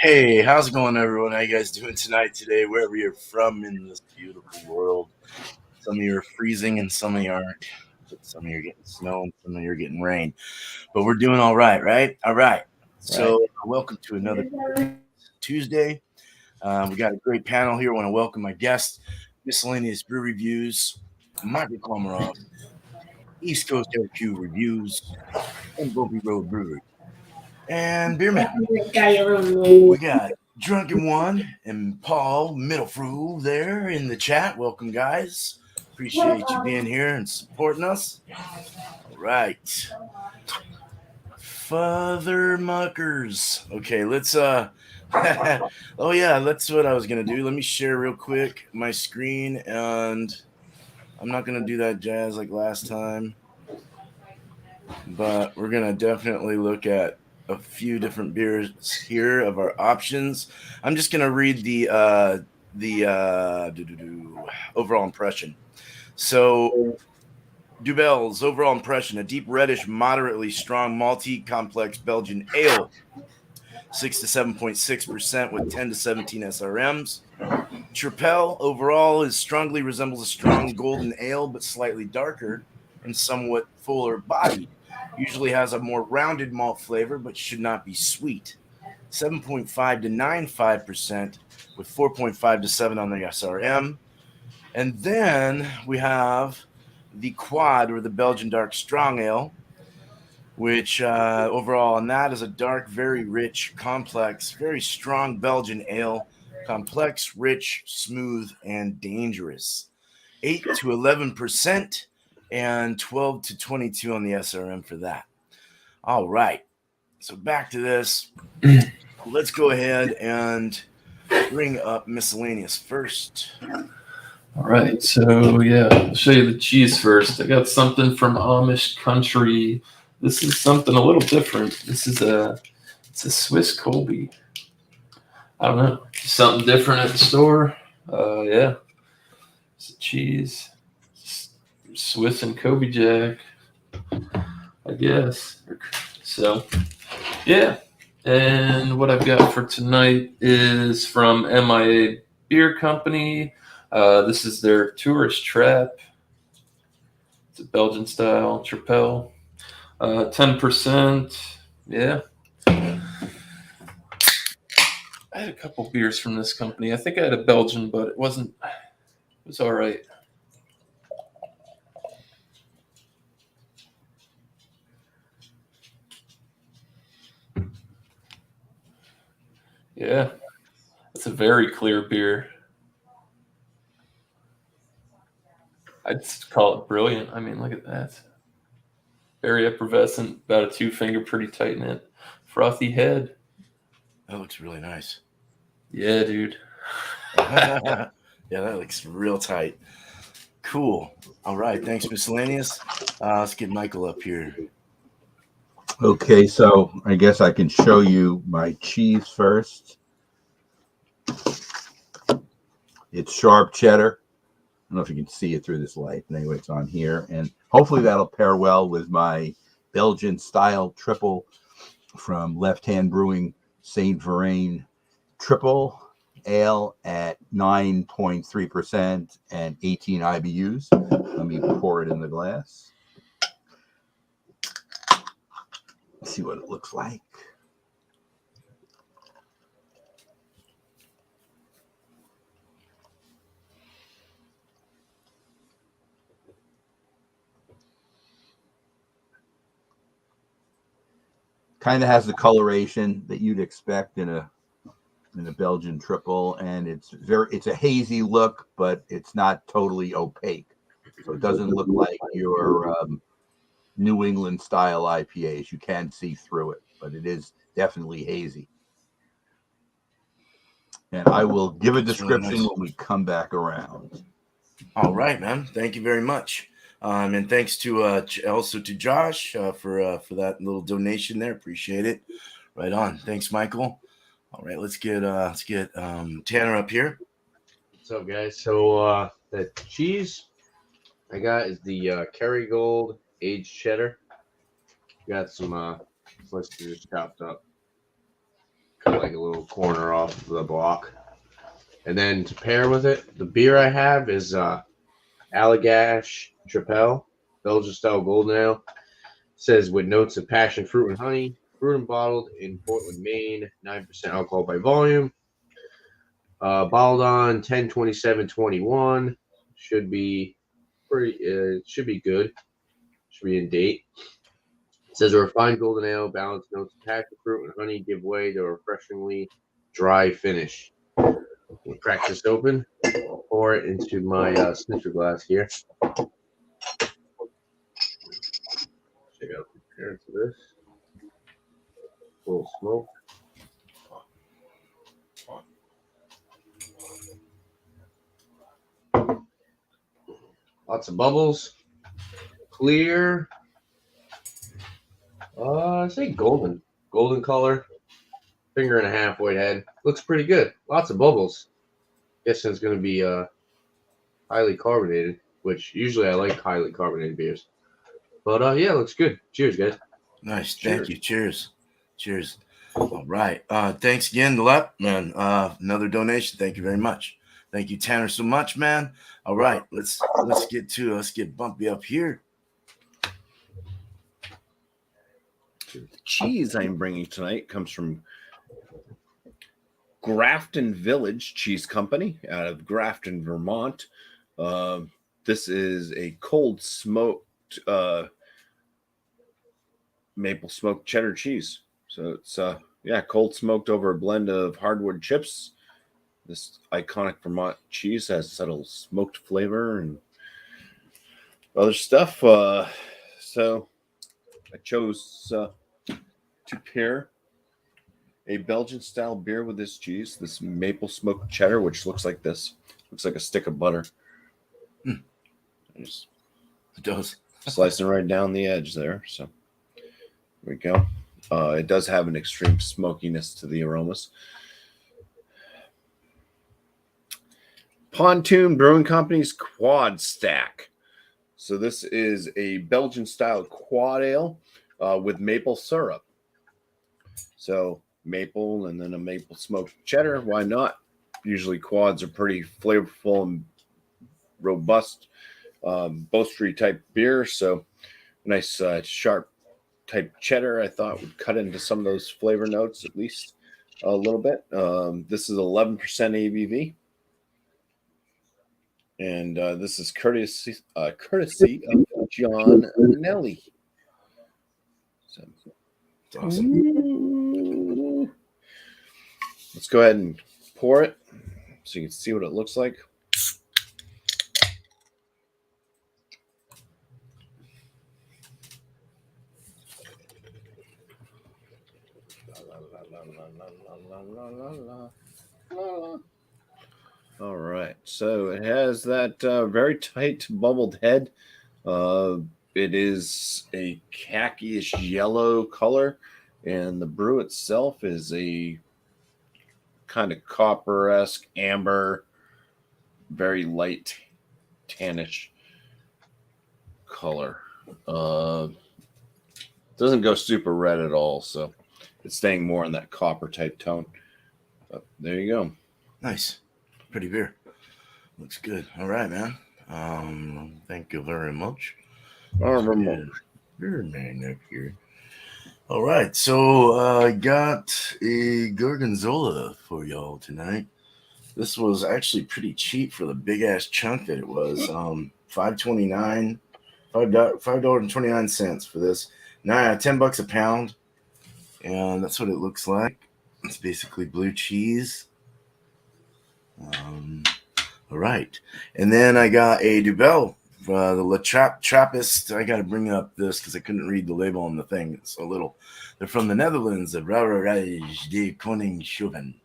Hey, how's it going, everyone? How you guys doing today, wherever you're from in this beautiful world? Some of you are freezing and some of you aren't. But some of you are getting snow and some of you are getting rain. But we're doing all right, right? All right. So welcome to another Tuesday. We got a great panel here. I want to welcome my guest, Miscellaneous Brew Reviews, Michael Komarov, East Coast LQ Reviews, and Bumpy Road Brewery. And Beerman. We got Drunken One and Paul Middlefru there in the chat. Welcome, guys. Appreciate you being here and supporting us. All right. Father Muckers. Okay, let's oh yeah, that's what I was gonna do. Let me share real quick my screen, and I'm not gonna do that jazz like last time, but we're gonna definitely look at a few different beers here of our options. I'm just gonna read the overall impression. So Dubbel's overall impression: a deep reddish, moderately strong, malty, complex Belgian ale, 6 to 7.6% with 10 to 17 SRMs. Tripel overall is strongly resembles a strong golden ale, but slightly darker and somewhat fuller bodied. Usually has a more rounded malt flavor, but should not be sweet. 7.5 to 9.5% with 4.5 to 7 on the SRM. And then we have the Quad, or the Belgian Dark Strong Ale, which overall on that is a dark, very rich, complex, very strong Belgian ale. Complex, rich, smooth, and dangerous. 8 to 11% and 12 to 22 on the SRM for that. All right. So back to this. Let's go ahead and bring up Miscellaneous first. All right, so yeah, I'll show you the cheese first. I got something from Amish country. This is something a little different. It's a Swiss Colby. I don't know, something different at the store. Yeah, it's a cheese, Swiss and Kobe Jack, I guess. So yeah, and what I've got for tonight is from MIA Beer Company. This is their Tourist Trap. It's a Belgian style Tripel. 10%. Yeah. I had a couple beers from this company. I think I had a Belgian, but it was all right. Yeah. It's a very clear beer. I'd call it brilliant. I mean, look at that. Very effervescent, about a 2-finger, pretty tight knit. Frothy head. That looks really nice. Yeah, dude. Yeah, that looks real tight. Cool. All right. Thanks, Miscellaneous. Let's get Michael up here. Okay, so I guess I can show you my cheese first. It's sharp cheddar. I don't know if you can see it through this light, but anyway, it's on here. And hopefully that'll pair well with my Belgian style triple from Left Hand Brewing Saint Verrain Triple Ale at 9.3% and 18 IBUs. Let me pour it in the glass. See what it looks like. Kind of has the coloration that you'd expect in a Belgian triple, and it's a hazy look, but it's not totally opaque. So it doesn't look like your New England style IPAs. You can see through it, but it is definitely hazy. And I will give a description really nice when we come back around. All right, man. Thank you very much. And thanks to also to Josh for that little donation there. Appreciate it. Right on. Thanks, Michael. All right, let's get Tanner up here. What's up, guys? So the cheese I got is the Kerrygold aged cheddar. Got some let's just chopped up cut like a little corner off the block. And then to pair with it, the beer I have is Allagash Tripel, Belgian style golden ale. It says with notes of passion fruit and honey, brewed and bottled in Portland, Maine, 9% alcohol by volume. Bottled on 10/27/21. Should be pretty. Should be good. Should be in date. It says a refined golden ale, balanced notes of passion fruit and honey give way to a refreshingly dry finish. We'll crack this open. Pour it into my snifter glass here. Check out the appearance of this. A little smoke. Lots of bubbles. Clear. I say golden. Golden color. Finger and a half white head. Looks pretty good. Lots of bubbles. Guessing it's going to be highly carbonated, which usually I like highly carbonated beers. But yeah, looks good. Cheers, guys. Nice. Cheers. Thank you. Cheers. Cheers. All right. Thanks again, Lep, man. Another donation. Thank you very much. Thank you, Tanner, so much, man. All right, let's get Bumpy up here. The cheese I'm bringing tonight comes from Grafton Village Cheese Company out of Grafton, Vermont. This is a cold smoked maple smoked cheddar cheese. So it's cold smoked over a blend of hardwood chips. This iconic Vermont cheese has subtle smoked flavor and other stuff. So I chose to pair a Belgian style beer with this cheese, this maple smoked cheddar, which looks like this. Looks like a stick of butter. Just It does. slicing right down the edge there. So here we go. It does have an extreme smokiness to the aromas. Pontoon Brewing Company's Quad Stack. So this is a Belgian style quad ale with maple syrup. So maple and then a maple smoked cheddar. Why not? Usually quads are pretty flavorful and robust, boastery type beer. So nice sharp type cheddar I thought would cut into some of those flavor notes at least a little bit. This is 11% ABV. And this is courtesy of John Nelly. So, It's awesome. Let's go ahead and pour it so you can see what it looks like. All right, so it has that very tight bubbled head. It is a khaki-ish yellow color, and the brew itself is a kind of copper-esque amber, very light tannish color. Doesn't go super red at all, so it's staying more in that copper type tone. But there you go. Nice. Pretty beer. Looks good. All right, man. Thank you very much. Very man up here. All right, so I got a Gorgonzola for y'all tonight. This was actually pretty cheap for the big ass chunk that it was. $5.29, $5.29 for this. Nah, $10 a pound, and that's what it looks like. It's basically blue cheese. All right, and then I got a Dubbel, the La Trappist. I got to bring up this because I couldn't read the label on the thing. It's a little. They're from the Netherlands, the Brewery de Koningshoven,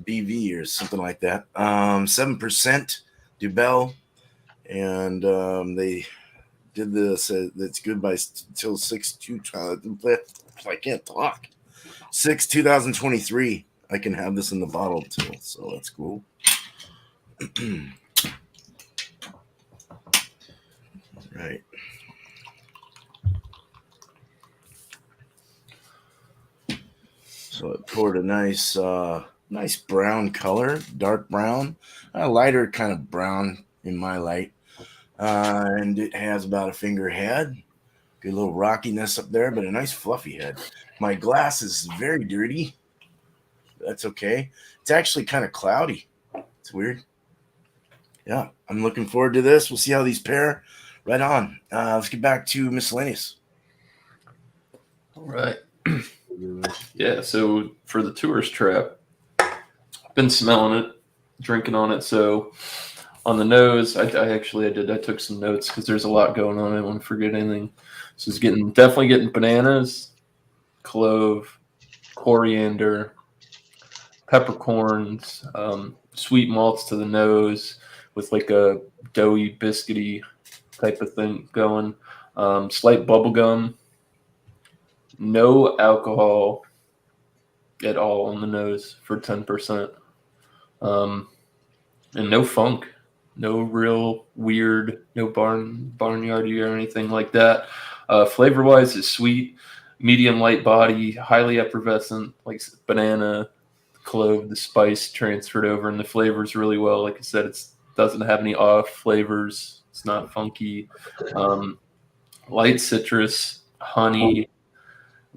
BV or something like that. 7% Dubbel, and they did this. It's good by till 6/2. I can't talk. 6/2023. I can have this in the bottle too, so that's cool. Right. So it toward a nice nice brown color, dark brown, a lighter kind of brown in my light. And it has about a finger head. Good little rockiness up there, but a nice fluffy head. My glass is very dirty. That's okay. It's actually kind of cloudy. It's weird. Yeah, I'm looking forward to this. We'll see how these pair. Right on. Let's get back to Miscellaneous. All right. Yeah, so for the tourist trap, I've been smelling it, drinking on it. So on the nose, I took some notes because there's a lot going on. I don't want to forget anything. So it's definitely getting bananas, clove, coriander, peppercorns, sweet malts to the nose with like a doughy, biscuity type of thing going. Slight bubble gum. No alcohol at all on the nose for 10%. And no funk. No real weird, no barnyardy or anything like that. Flavor-wise, it's sweet, medium light body, highly effervescent, like banana, clove, the spice transferred over, and the flavors really well. Like I said, it doesn't have any off flavors. It's not funky. Light citrus, honey,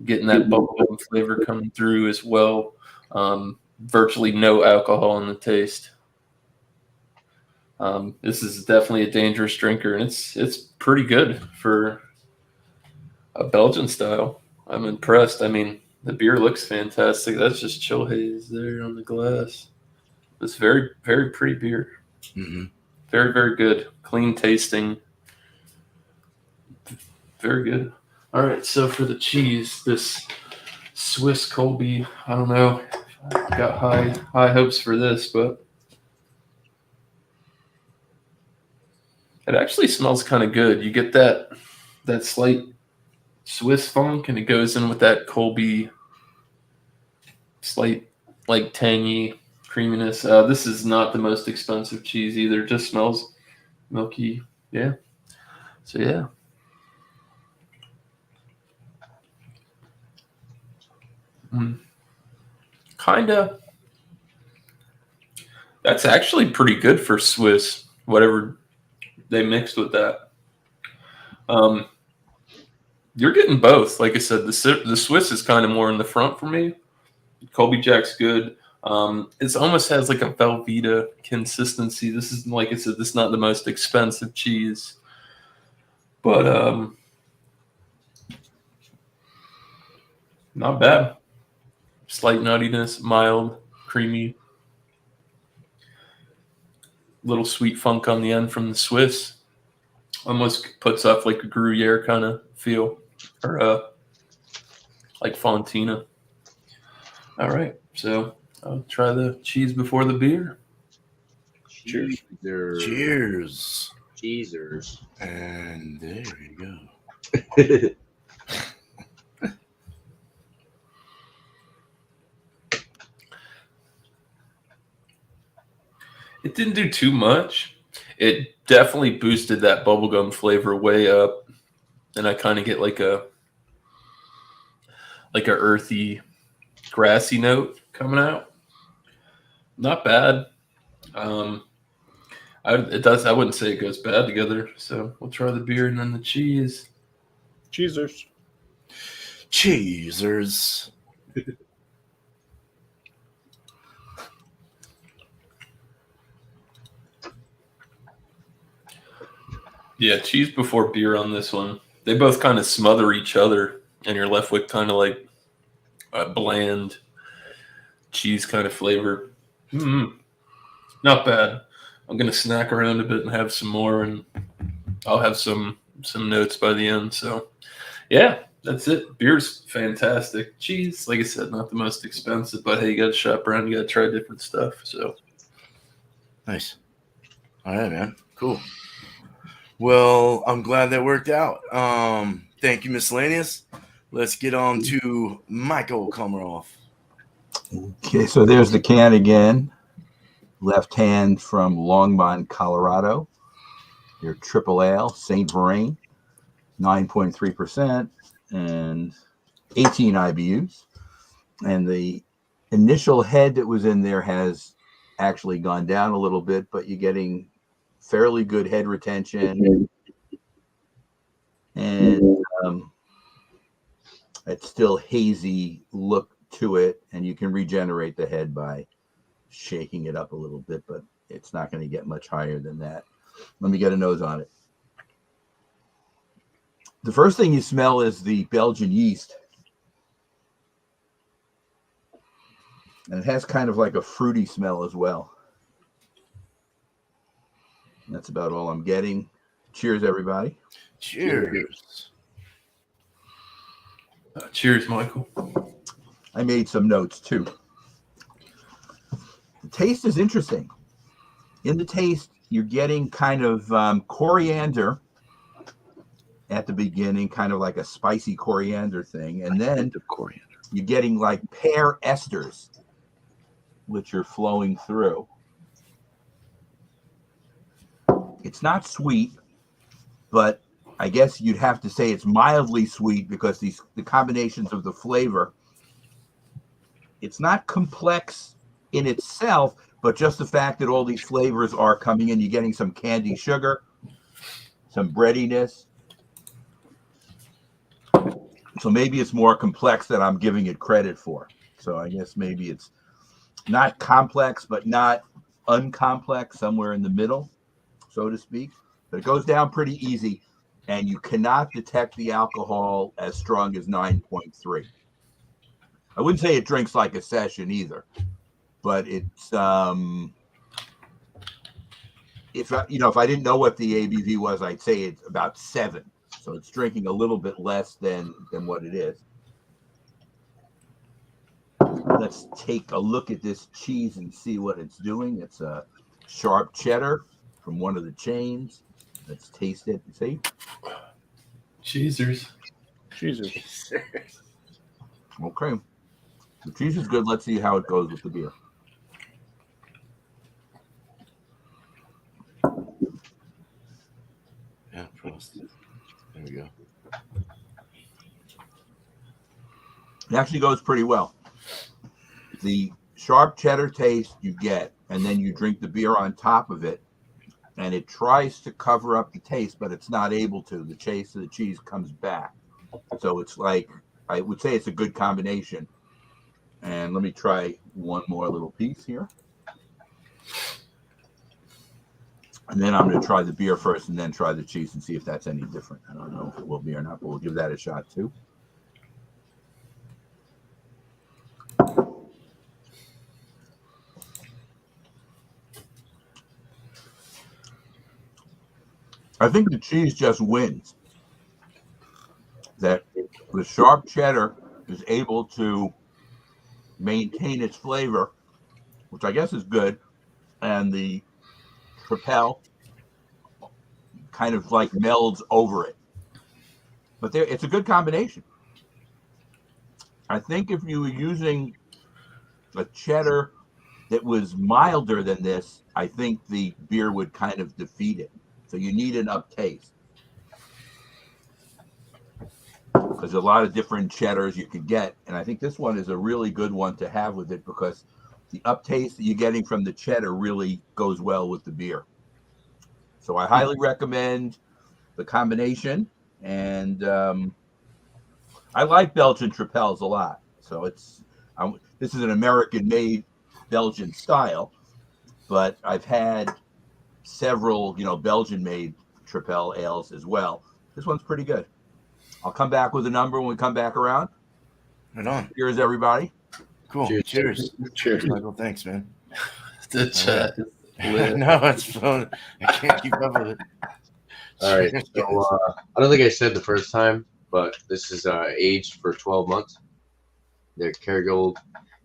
getting that bubblegum flavor coming through as well. Virtually no alcohol in the taste. This is definitely a dangerous drinker, and it's pretty good for a Belgian style. I'm impressed. I mean, the beer looks fantastic. That's just chill haze there on the glass. It's very, very pretty beer. Mm-hmm. Very, very good. Clean tasting. Very good. All right, so for the cheese, this Swiss Colby, I don't know. I've got high hopes for this, but it actually smells kind of good. You get that slight Swiss funk, and it goes in with that Colby slight, like, tangy creaminess. This is not the most expensive cheese either. It just smells milky. Yeah. So, yeah. Kind of. That's actually pretty good for Swiss, whatever they mixed with that. You're getting both. Like I said, the Swiss is kind of more in the front for me. Colby Jack's good. It almost has like a Velveeta consistency. This is, like I said, this is not the most expensive cheese, but not bad. Slight nuttiness, mild, creamy. Little sweet funk on the end from the Swiss. Almost puts off like a Gruyere kind of feel, or like Fontina. All right, so I'll try the cheese before the beer. Cheers. Cheers. Cheezers. And there you go. It didn't do too much. It definitely boosted that bubblegum flavor way up. And I kind of get like a earthy, grassy note coming out. Not bad. I wouldn't say it goes bad together. So we'll try the beer and then the cheese. Cheezers. Cheezers. Yeah, cheese before beer on this one. They both kind of smother each other, and you're left with kind of like a bland cheese kind of flavor. Not bad. I'm gonna snack around a bit and have some more, and I'll have some notes by the end. So, yeah, that's it. Beer's fantastic. Cheese, like I said, not the most expensive, but hey, you got to shop around. You got to try different stuff. So, nice. All right, man. Cool. Well, I'm glad that worked out. Thank you, Miscellaneous. Let's get on to Michael Komaroff. Okay, so there's the can again. Left hand from Longmont, Colorado. Your triple ale, St. Vrain, 9.3% and 18 IBUs. And the initial head that was in there has actually gone down a little bit, but you're getting fairly good head retention, and it's still hazy look to it, and you can regenerate the head by shaking it up a little bit, but it's not going to get much higher than that. Let me get a nose on it. The first thing you smell is the Belgian yeast. And it has kind of like a fruity smell as well. And that's about all I'm getting. Cheers, everybody. Cheers. Cheers, Michael. I made some notes too. The taste is interesting. In the taste, you're getting kind of coriander at the beginning, kind of like a spicy coriander thing. And then you're getting like pear esters, which are flowing through. It's not sweet, but I guess you'd have to say it's mildly sweet because the combinations of the flavor, it's not complex in itself, but just the fact that all these flavors are coming in, you're getting some candy sugar, some breadiness. So maybe it's more complex than I'm giving it credit for. So I guess maybe it's not complex, but not uncomplex, somewhere in the middle, so to speak. But it goes down pretty easy, and you cannot detect the alcohol as strong as 9.3. I wouldn't say it drinks like a session either, but it's if I didn't know what the ABV was, I'd say it's about 7. So it's drinking a little bit less than what it is. Let's take a look at this cheese and see what it's doing. It's a sharp cheddar from one of the chains. Let's taste it and see. Cheesers. Jesus. Okay. The cheese is good. Let's see how it goes with the beer. Yeah, frost. There we go. It actually goes pretty well. The sharp cheddar taste you get, and then you drink the beer on top of it, and it tries to cover up the taste, but it's not able to. The taste of the cheese comes back. So it's like, I would say it's a good combination. And let me try one more little piece here. And then I'm going to try the beer first and then try the cheese and see if that's any different. I don't know if it will be or not, but we'll give that a shot too. I think the cheese just wins. That the sharp cheddar is able to maintain its flavor, which I guess is good, and the Tripel kind of like melds over it. But it's a good combination. I think if you were using a cheddar that was milder than this, I think the beer would kind of defeat it. So you need an up taste. Because there's a lot of different cheddars you could get. And I think this one is a really good one to have with it because the up taste that you're getting from the cheddar really goes well with the beer. So I highly recommend the combination. And I like Belgian Tripels a lot. So this is an American-made Belgian style, but I've had several, Belgian-made Tripel ales as well. This one's pretty good. I'll come back with a number when we come back around. Right on. Cheers, everybody. Cool. Cheers. Cheers. Michael, thanks, man. The chat is lit. No, it's fun. I can't keep up with it. All right. So I don't think I said the first time, but this is aged for 12 months. They're Kerrygold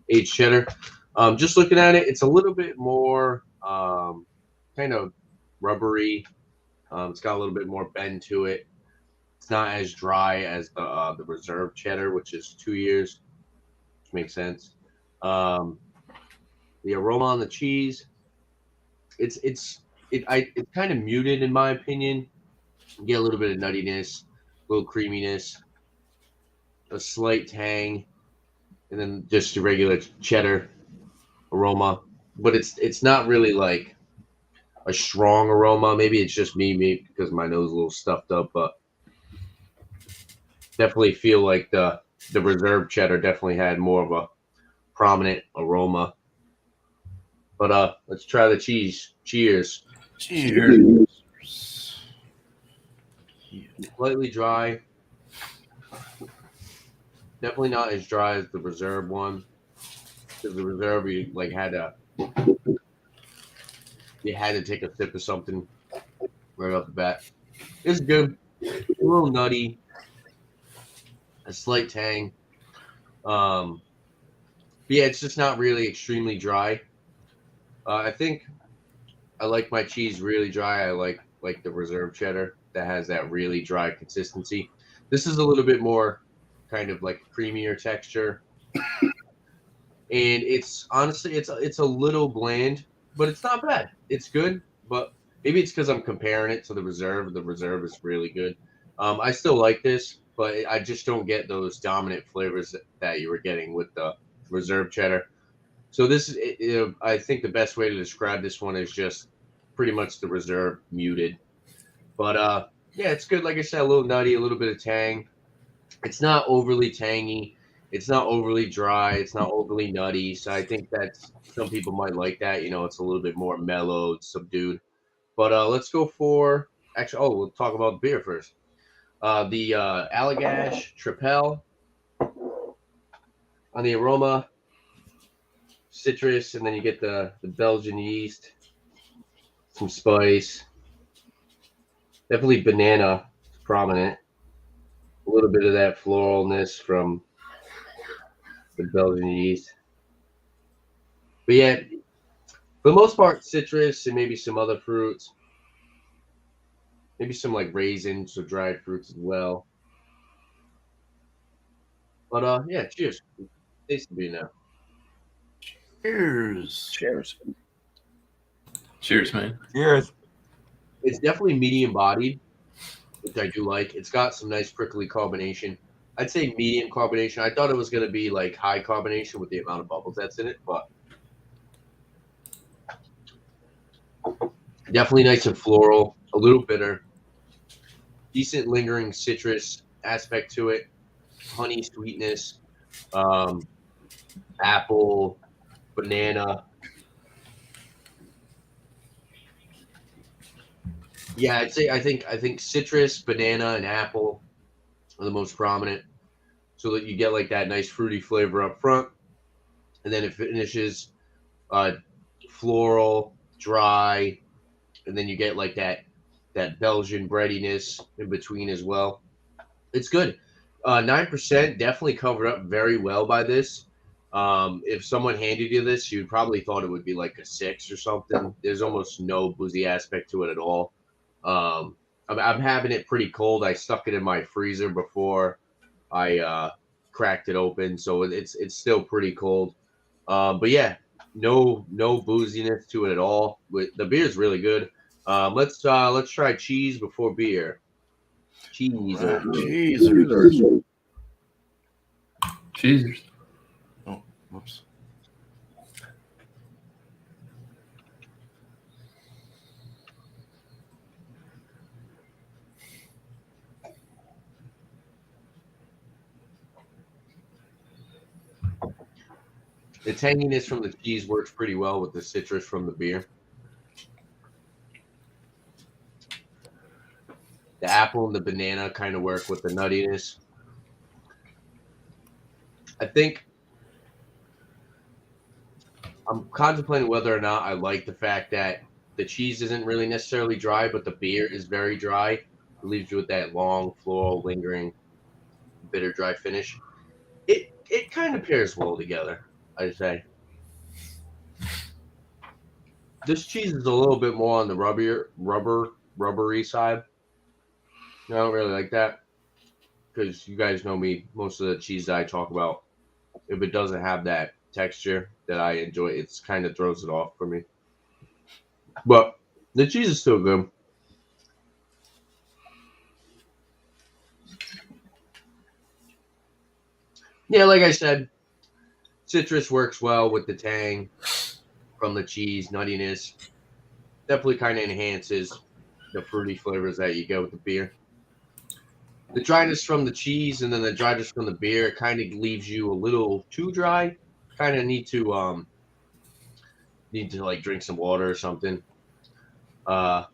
aged cheddar. Just looking at it, it's a little bit more kind of rubbery. It's got a little bit more bend to it. It's not as dry as the reserve cheddar, which is 2 years, which makes sense. The aroma on the cheese, it's kind of muted in my opinion. You get a little bit of nuttiness, a little creaminess, a slight tang. and then just the regular cheddar aroma. But it's not really like a strong aroma. Maybe it's just me because my nose is a little stuffed up, but definitely feel like the reserve cheddar definitely had more of a prominent aroma. But let's try the cheese. Cheers. Cheers. Slightly dry. Definitely not as dry as the reserve one. Because the reserve you had to take a sip of something right off the bat. It's good. A little nutty. A slight tang. But yeah, it's just not really extremely dry. I think I like my cheese really dry. I like the reserve cheddar that has that really dry consistency. This is a little bit more kind of like creamier texture, and it's honestly it's a little bland, but it's not bad. It's good, but maybe it's because I'm comparing it to the reserve. The reserve is really good. I still like this, but I just don't get those dominant flavors that you were getting with the reserve cheddar. So this is, I think the best way to describe this one is just pretty much the reserve muted. But yeah, it's good. Like I said, a little nutty, a little bit of tang. It's not overly tangy. It's not overly dry. It's not overly nutty. So I think that some people might like that. It's a little bit more mellowed, subdued. But let's go for actually. Oh, we'll talk about beer first. The Allagash Tripel on the aroma, citrus, and then you get the Belgian yeast, some spice, definitely banana prominent, a little bit of that floralness from the Belgian yeast. But yeah, for the most part, citrus and maybe some other fruits, maybe some like raisins or dried fruits as well. But yeah, cheers. Taste the beer now. Cheers. Cheers. Cheers, man. Cheers. It's definitely medium bodied, which I do like. It's got some nice prickly carbonation. I'd say medium carbonation. I thought it was going to be like high carbonation with the amount of bubbles that's in it, but definitely nice and floral, a little bitter, decent lingering citrus aspect to it, honey sweetness, apple, banana. Yeah, I think citrus, banana, and apple are the most prominent, so that you get like that nice fruity flavor up front, and then it finishes floral, dry, and then you get like that Belgian breadiness in between as well. It's good. 9% definitely covered up very well by this. If someone handed you this, you'd probably thought it would be like a 6 or something. There's almost no boozy aspect to it at all. I'm having it pretty cold. I stuck it in my freezer before I cracked it open, so it's still pretty cold. But yeah, no booziness to it at all. The beer is really good. Let's try cheese before beer. Cheese. Right. Cheers. Cheers. Oh, whoops. The tanginess from the cheese works pretty well with the citrus from the beer. The apple and the banana kind of work with the nuttiness. I think I'm contemplating whether or not I like the fact that the cheese isn't really necessarily dry, but the beer is very dry. It leaves you with that long, floral, lingering, bitter, dry finish. It kind of pairs well together, I'd say. This cheese is a little bit more on the rubbery side. I don't really like that because you guys know me. Most of the cheese that I talk about, if it doesn't have that texture that I enjoy, it kind of throws it off for me. But the cheese is still good. Yeah, like I said, citrus works well with the tang from the cheese, nuttiness. Definitely kind of enhances the fruity flavors that you get with the beer. The dryness from the cheese and then the dryness from the beer kind of leaves you a little too dry. Kind of need to like drink some water or something. I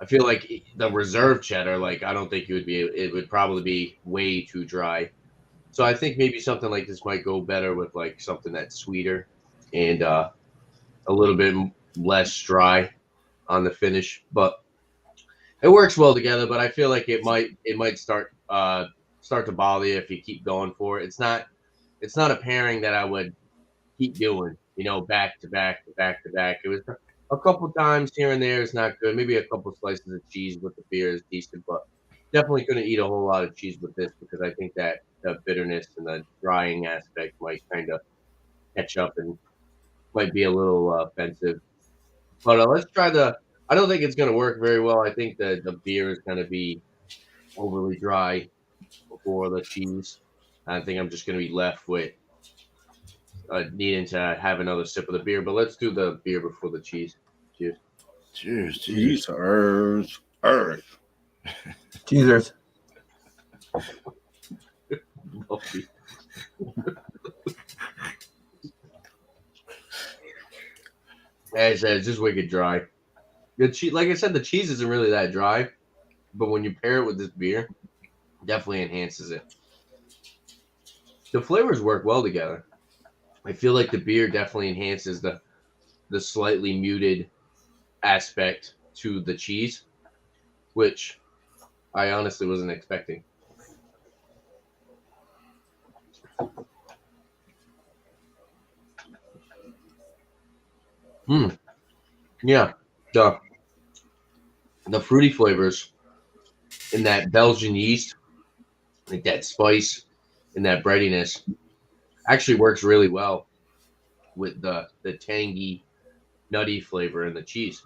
feel like the reserve cheddar, like I don't think it would probably be way too dry. So I think maybe something like this might go better with like something that's sweeter and a little bit less dry on the finish. But it works well together. But I feel like it might start to bother you if you keep going for it. It's not a pairing that I would keep doing, back to back to back to back. It was a couple times here and there is not good. Maybe a couple slices of cheese with the beer is decent, but definitely couldn't eat a whole lot of cheese with this because I think that the bitterness and the drying aspect might kind of catch up and might be a little offensive. But let's try I don't think it's going to work very well. I think the beer is going to be overly dry before the cheese. I think I'm just going to be left with needing to have another sip of the beer. But let's do the beer before the cheese. Cheers. Cheers. Cheers. Earth. Cheers. Bumpy. As I said, it's just wicked dry. The cheese, like I said, the cheese isn't really that dry, but when you pair it with this beer, it definitely enhances it. The flavors work well together. I feel like the beer definitely enhances the slightly muted aspect to the cheese, which I honestly wasn't expecting. Yeah, the fruity flavors in that Belgian yeast, like that spice and that breadiness, actually works really well with the tangy, nutty flavor in the cheese.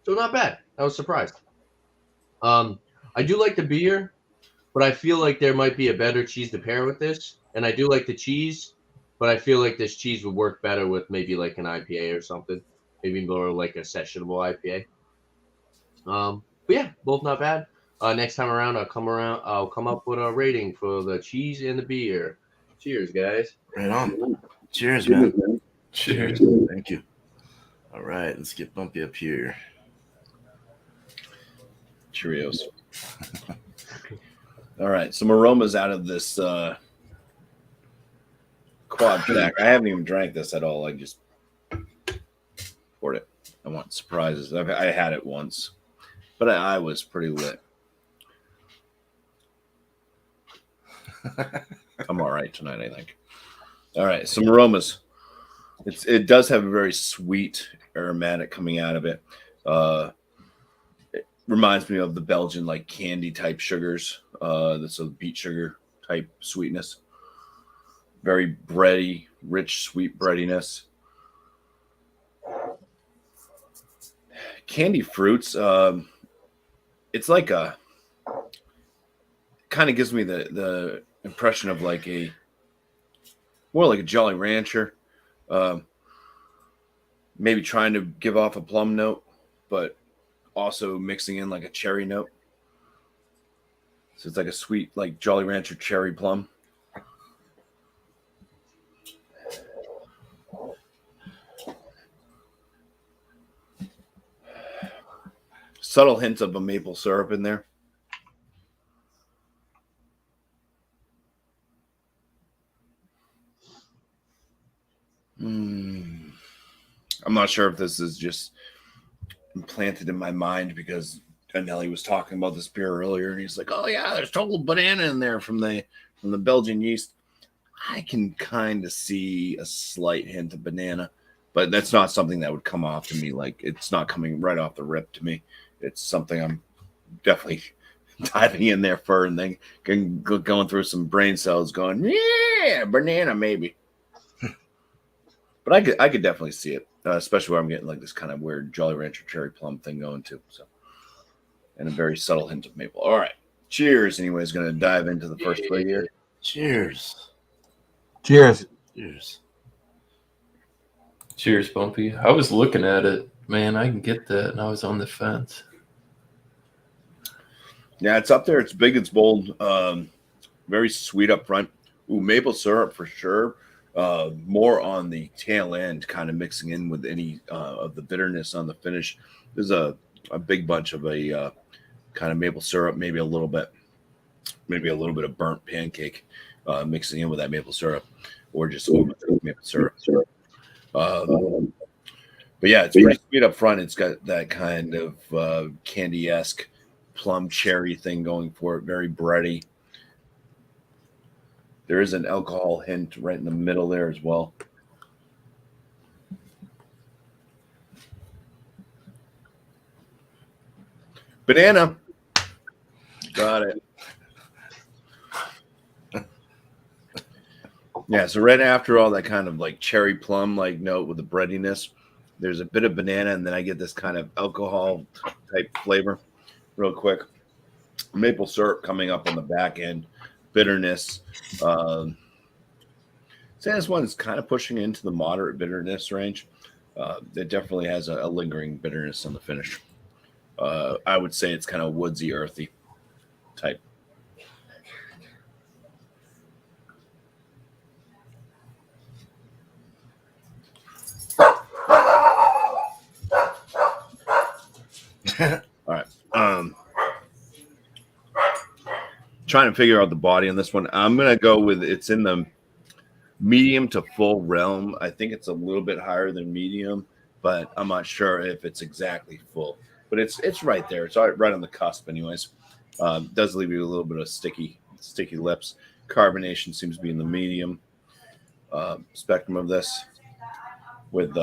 So not bad. I was surprised. I do like the beer, but I feel like there might be a better cheese to pair with this. And I do like the cheese, but I feel like this cheese would work better with maybe like an IPA or something. Maybe more like a sessionable IPA. But yeah, both not bad. Next time around, I'll come up with a rating for the cheese and the beer. Cheers, guys. Right on. Cheers, man. Cheers. Thank you. All right, let's get Bumpy up here. Cheerios. All right, some aromas out of this quad stack. I haven't even drank this at all. I just poured it. I want surprises. I had it once, but I was pretty lit. I'm all right tonight, I think. All right, some aromas. It does have a very sweet aromatic coming out of it. It reminds me of the Belgian like candy type sugars. That's a beet sugar type sweetness. Very bready, rich, sweet breadiness. Candy fruits. It's like a kind of gives me the impression of like more like a Jolly Rancher. Maybe trying to give off a plum note, but also mixing in like a cherry note. So it's like a sweet, like Jolly Rancher cherry plum. Subtle hints of a maple syrup in there. I'm not sure if this is just implanted in my mind because Nelly was talking about this beer earlier, and he's like, "Oh yeah, there's total banana in there from the Belgian yeast." I can kind of see a slight hint of banana, but that's not something that would come off to me. Like it's not coming right off the rip to me. It's something I'm definitely diving in there for, and then going through some brain cells, going, "Yeah, banana maybe." But I could definitely see it, especially where I'm getting like this kind of weird Jolly Rancher cherry plum thing going too. So, and a very subtle hint of maple. All right, cheers. Anyways, going to dive into the first play here. Cheers. Cheers. Cheers. Cheers, Bumpy. I was looking at it, man. I can get that, and I was on the fence. Yeah, it's up there. It's big. It's bold. Very sweet up front. Ooh, maple syrup for sure. More on the tail end, kind of mixing in with any of the bitterness on the finish. There's a big bunch of a kind of maple syrup, maybe a little bit of burnt pancake mixing in with that maple syrup, or just maple syrup. But yeah, it's pretty sweet up front. It's got that kind of candy-esque plum cherry thing going for it. Very bready. There is an alcohol hint right in the middle there as well. Banana. Got it. Yeah, so right after all that kind of like cherry plum like note with the breadiness, there's a bit of banana, and then I get this kind of alcohol type flavor real quick. Maple syrup coming up on the back end, bitterness. So this one is kind of pushing into the moderate bitterness range. It definitely has a lingering bitterness on the finish. I would say it's kind of woodsy, earthy type. All right. Trying to figure out the body on this one. I'm going to go with it's in the medium to full realm. I think it's a little bit higher than medium, but I'm not sure if it's exactly full. But it's right there. It's right on the cusp, anyways. Does leave you a little bit of sticky lips. Carbonation seems to be in the medium spectrum of this. With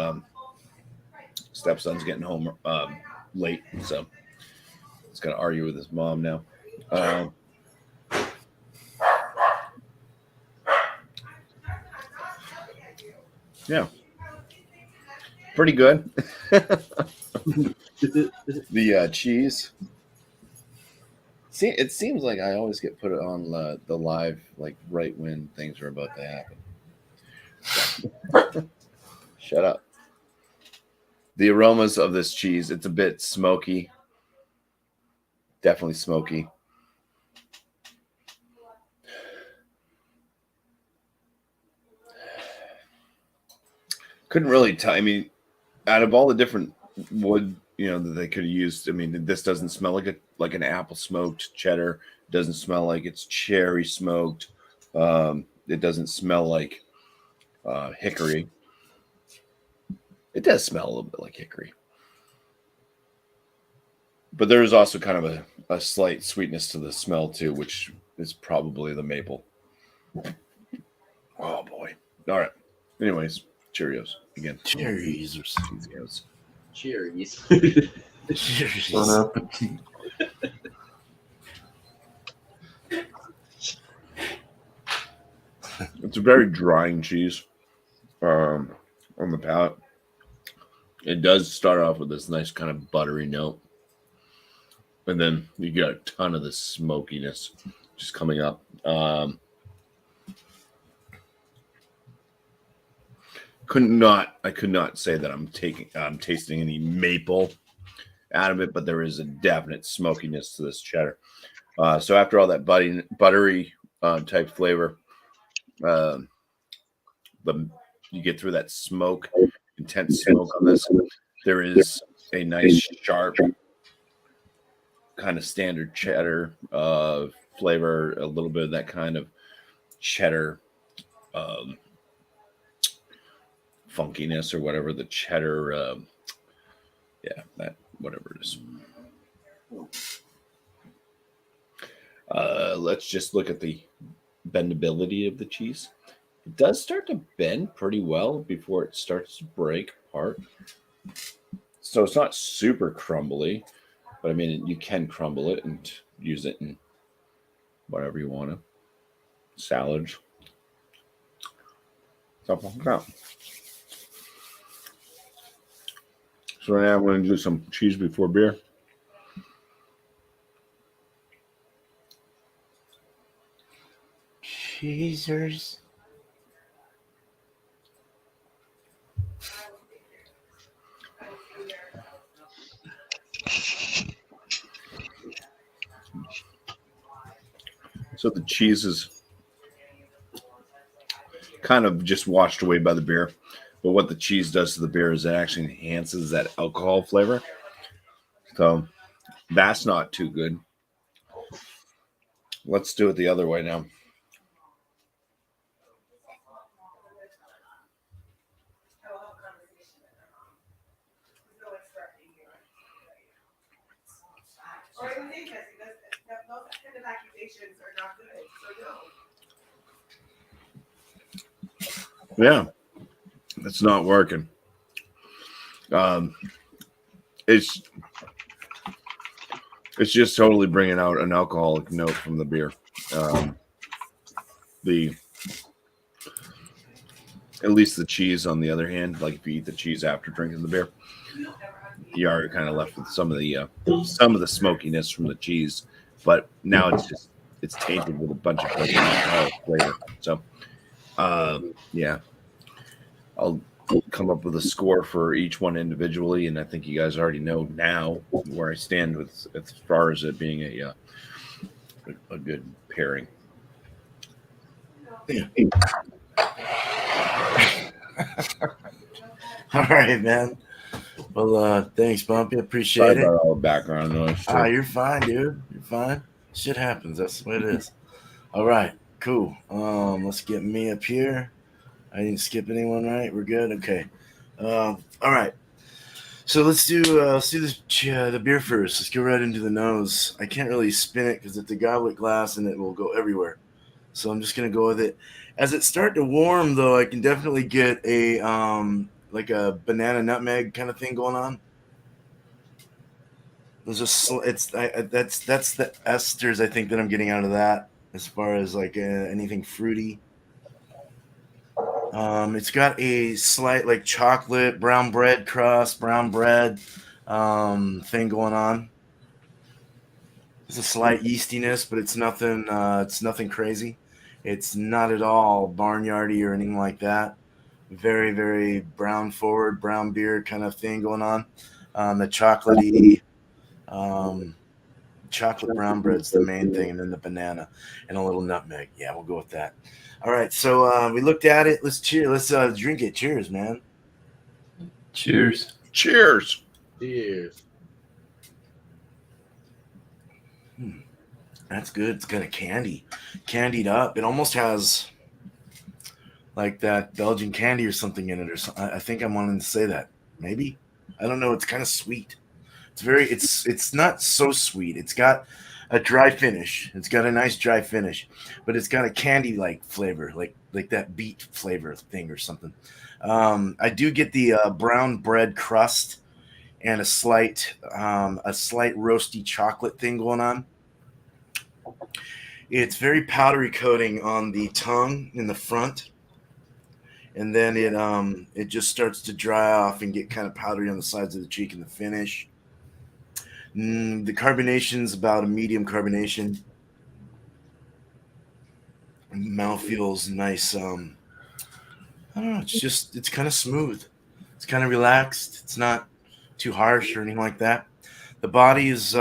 stepson's getting home late, so he's got to argue with his mom now. Yeah, pretty good. The cheese. See, it seems like I always get put on the live, like right when things are about to happen. Shut up. The aromas of this cheese, it's a bit smoky. Definitely smoky. Couldn't really tell. I mean, out of all the different wood, that they could have used, I mean, this doesn't smell like an apple smoked cheddar. It doesn't smell like it's cherry smoked. It doesn't smell like hickory. It does smell a little bit like hickory. But there is also kind of a slight sweetness to the smell too, which is probably the maple. Oh boy. All right. Anyways, Cheerios again. Cherries. Cheerios. Cheers. Bon appetit. It's a very drying cheese on the palate. It does start off with this nice kind of buttery note. And then you get a ton of this smokiness just coming up. I could not say that I'm tasting any maple out of it, but there is a definite smokiness to this cheddar. So after all that buttery type flavor, you get through that smoke, intense smoke on this. There is a nice sharp kind of standard cheddar flavor, a little bit of that kind of cheddar funkiness or whatever the cheddar that whatever it is. Let's just look at the bendability of the cheese. It does start to bend pretty well before it starts to break apart. So it's not super crumbly, but I mean, you can crumble it and use it in whatever you want to. Salads. Stuff like that. So right now I'm going to do some cheese before beer. Cheesers. So the cheese is kind of just washed away by the beer. But what the cheese does to the beer is it actually enhances that alcohol flavor. So that's not too good. Let's do it the other way now. Yeah, it's not working. It's just totally bringing out an alcoholic note from the beer. The At least the cheese, on the other hand, like if you eat the cheese after drinking the beer, you are kind of left with some of the smokiness from the cheese. But now it's tainted with a bunch of alcoholic flavor. So yeah, I'll come up with a score for each one individually, and I think you guys already know now where I stand with as far as it being a good pairing. Yeah. All right, man. Well, thanks, Bumpy. Appreciate Sorry it. about all the background noise. Too. You're fine, dude. You're fine. Shit happens. That's the way it is. All right, cool. Let's get me up here. I didn't skip anyone, right? We're good. Okay. All right. So let's do this the beer first. Let's go right into the nose. I can't really spin it because it's a goblet glass and it will go everywhere. So I'm just gonna go with it. As it starts to warm, though, I can definitely get a like a banana nutmeg kind of thing going on. There's that's the esters I think that I'm getting out of that as far as like anything fruity. It's got a slight like chocolate brown bread crust, brown bread thing going on. There's a slight yeastiness, but it's nothing. It's nothing crazy. It's not at all barnyardy or anything like that. Very, very brown forward, brown beer kind of thing going on. The chocolatey, chocolate brown bread's the main thing, and then the banana and a little nutmeg. Yeah, we'll go with that. All right, so we looked at it. Let's cheer. Let's drink it. Cheers, man. Cheers. Cheers. Cheers. That's good. It's kind of candied up. It almost has like that Belgian candy or something in it, or something. I think I'm wanting to say that. Maybe I don't know. It's kind of sweet. It's not so sweet. It's got a dry finish. It's got a nice dry finish, but it's got a candy like flavor, like that beet flavor thing or something. I do get the brown bread crust and a slight roasty chocolate thing going on. It's very powdery coating on the tongue in the front, and then it just starts to dry off and get kind of powdery on the sides of the cheek in the finish. The carbonation's about a medium carbonation. Mouth feels nice. I don't know. It's kind of smooth. It's kind of relaxed. It's not too harsh or anything like that. The body's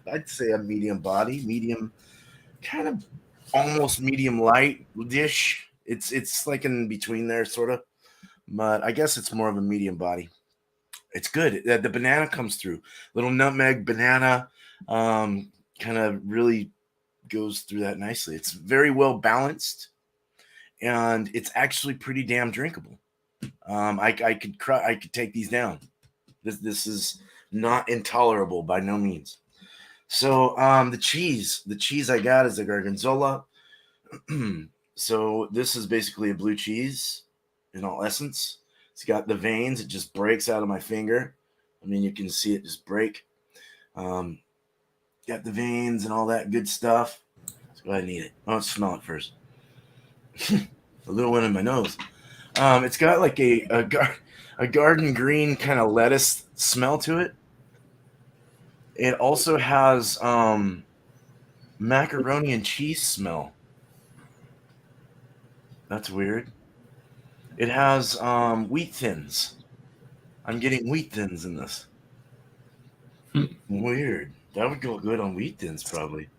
I'd say a medium body, medium, kind of almost medium light dish. It's like in between there, sort of. But I guess it's more of a medium body. It's good. The banana comes through. Little nutmeg banana, kind of really goes through that nicely. It's very well balanced, and it's actually pretty damn drinkable. I could take these down. This is not intolerable by no means. So the cheese I got is a gorgonzola. So this is basically a blue cheese in all essence. It's got the veins. It just breaks out of my finger. I mean, you can see it just break. Got the veins and all that good stuff. Let's go ahead and eat it. Oh, let's smell it first. A little one in my nose. It's got like a garden green kind of lettuce smell to it. It also has macaroni and cheese smell. That's weird. It has wheat thins. I'm getting wheat thins in this. Weird. That would go good on wheat thins, probably.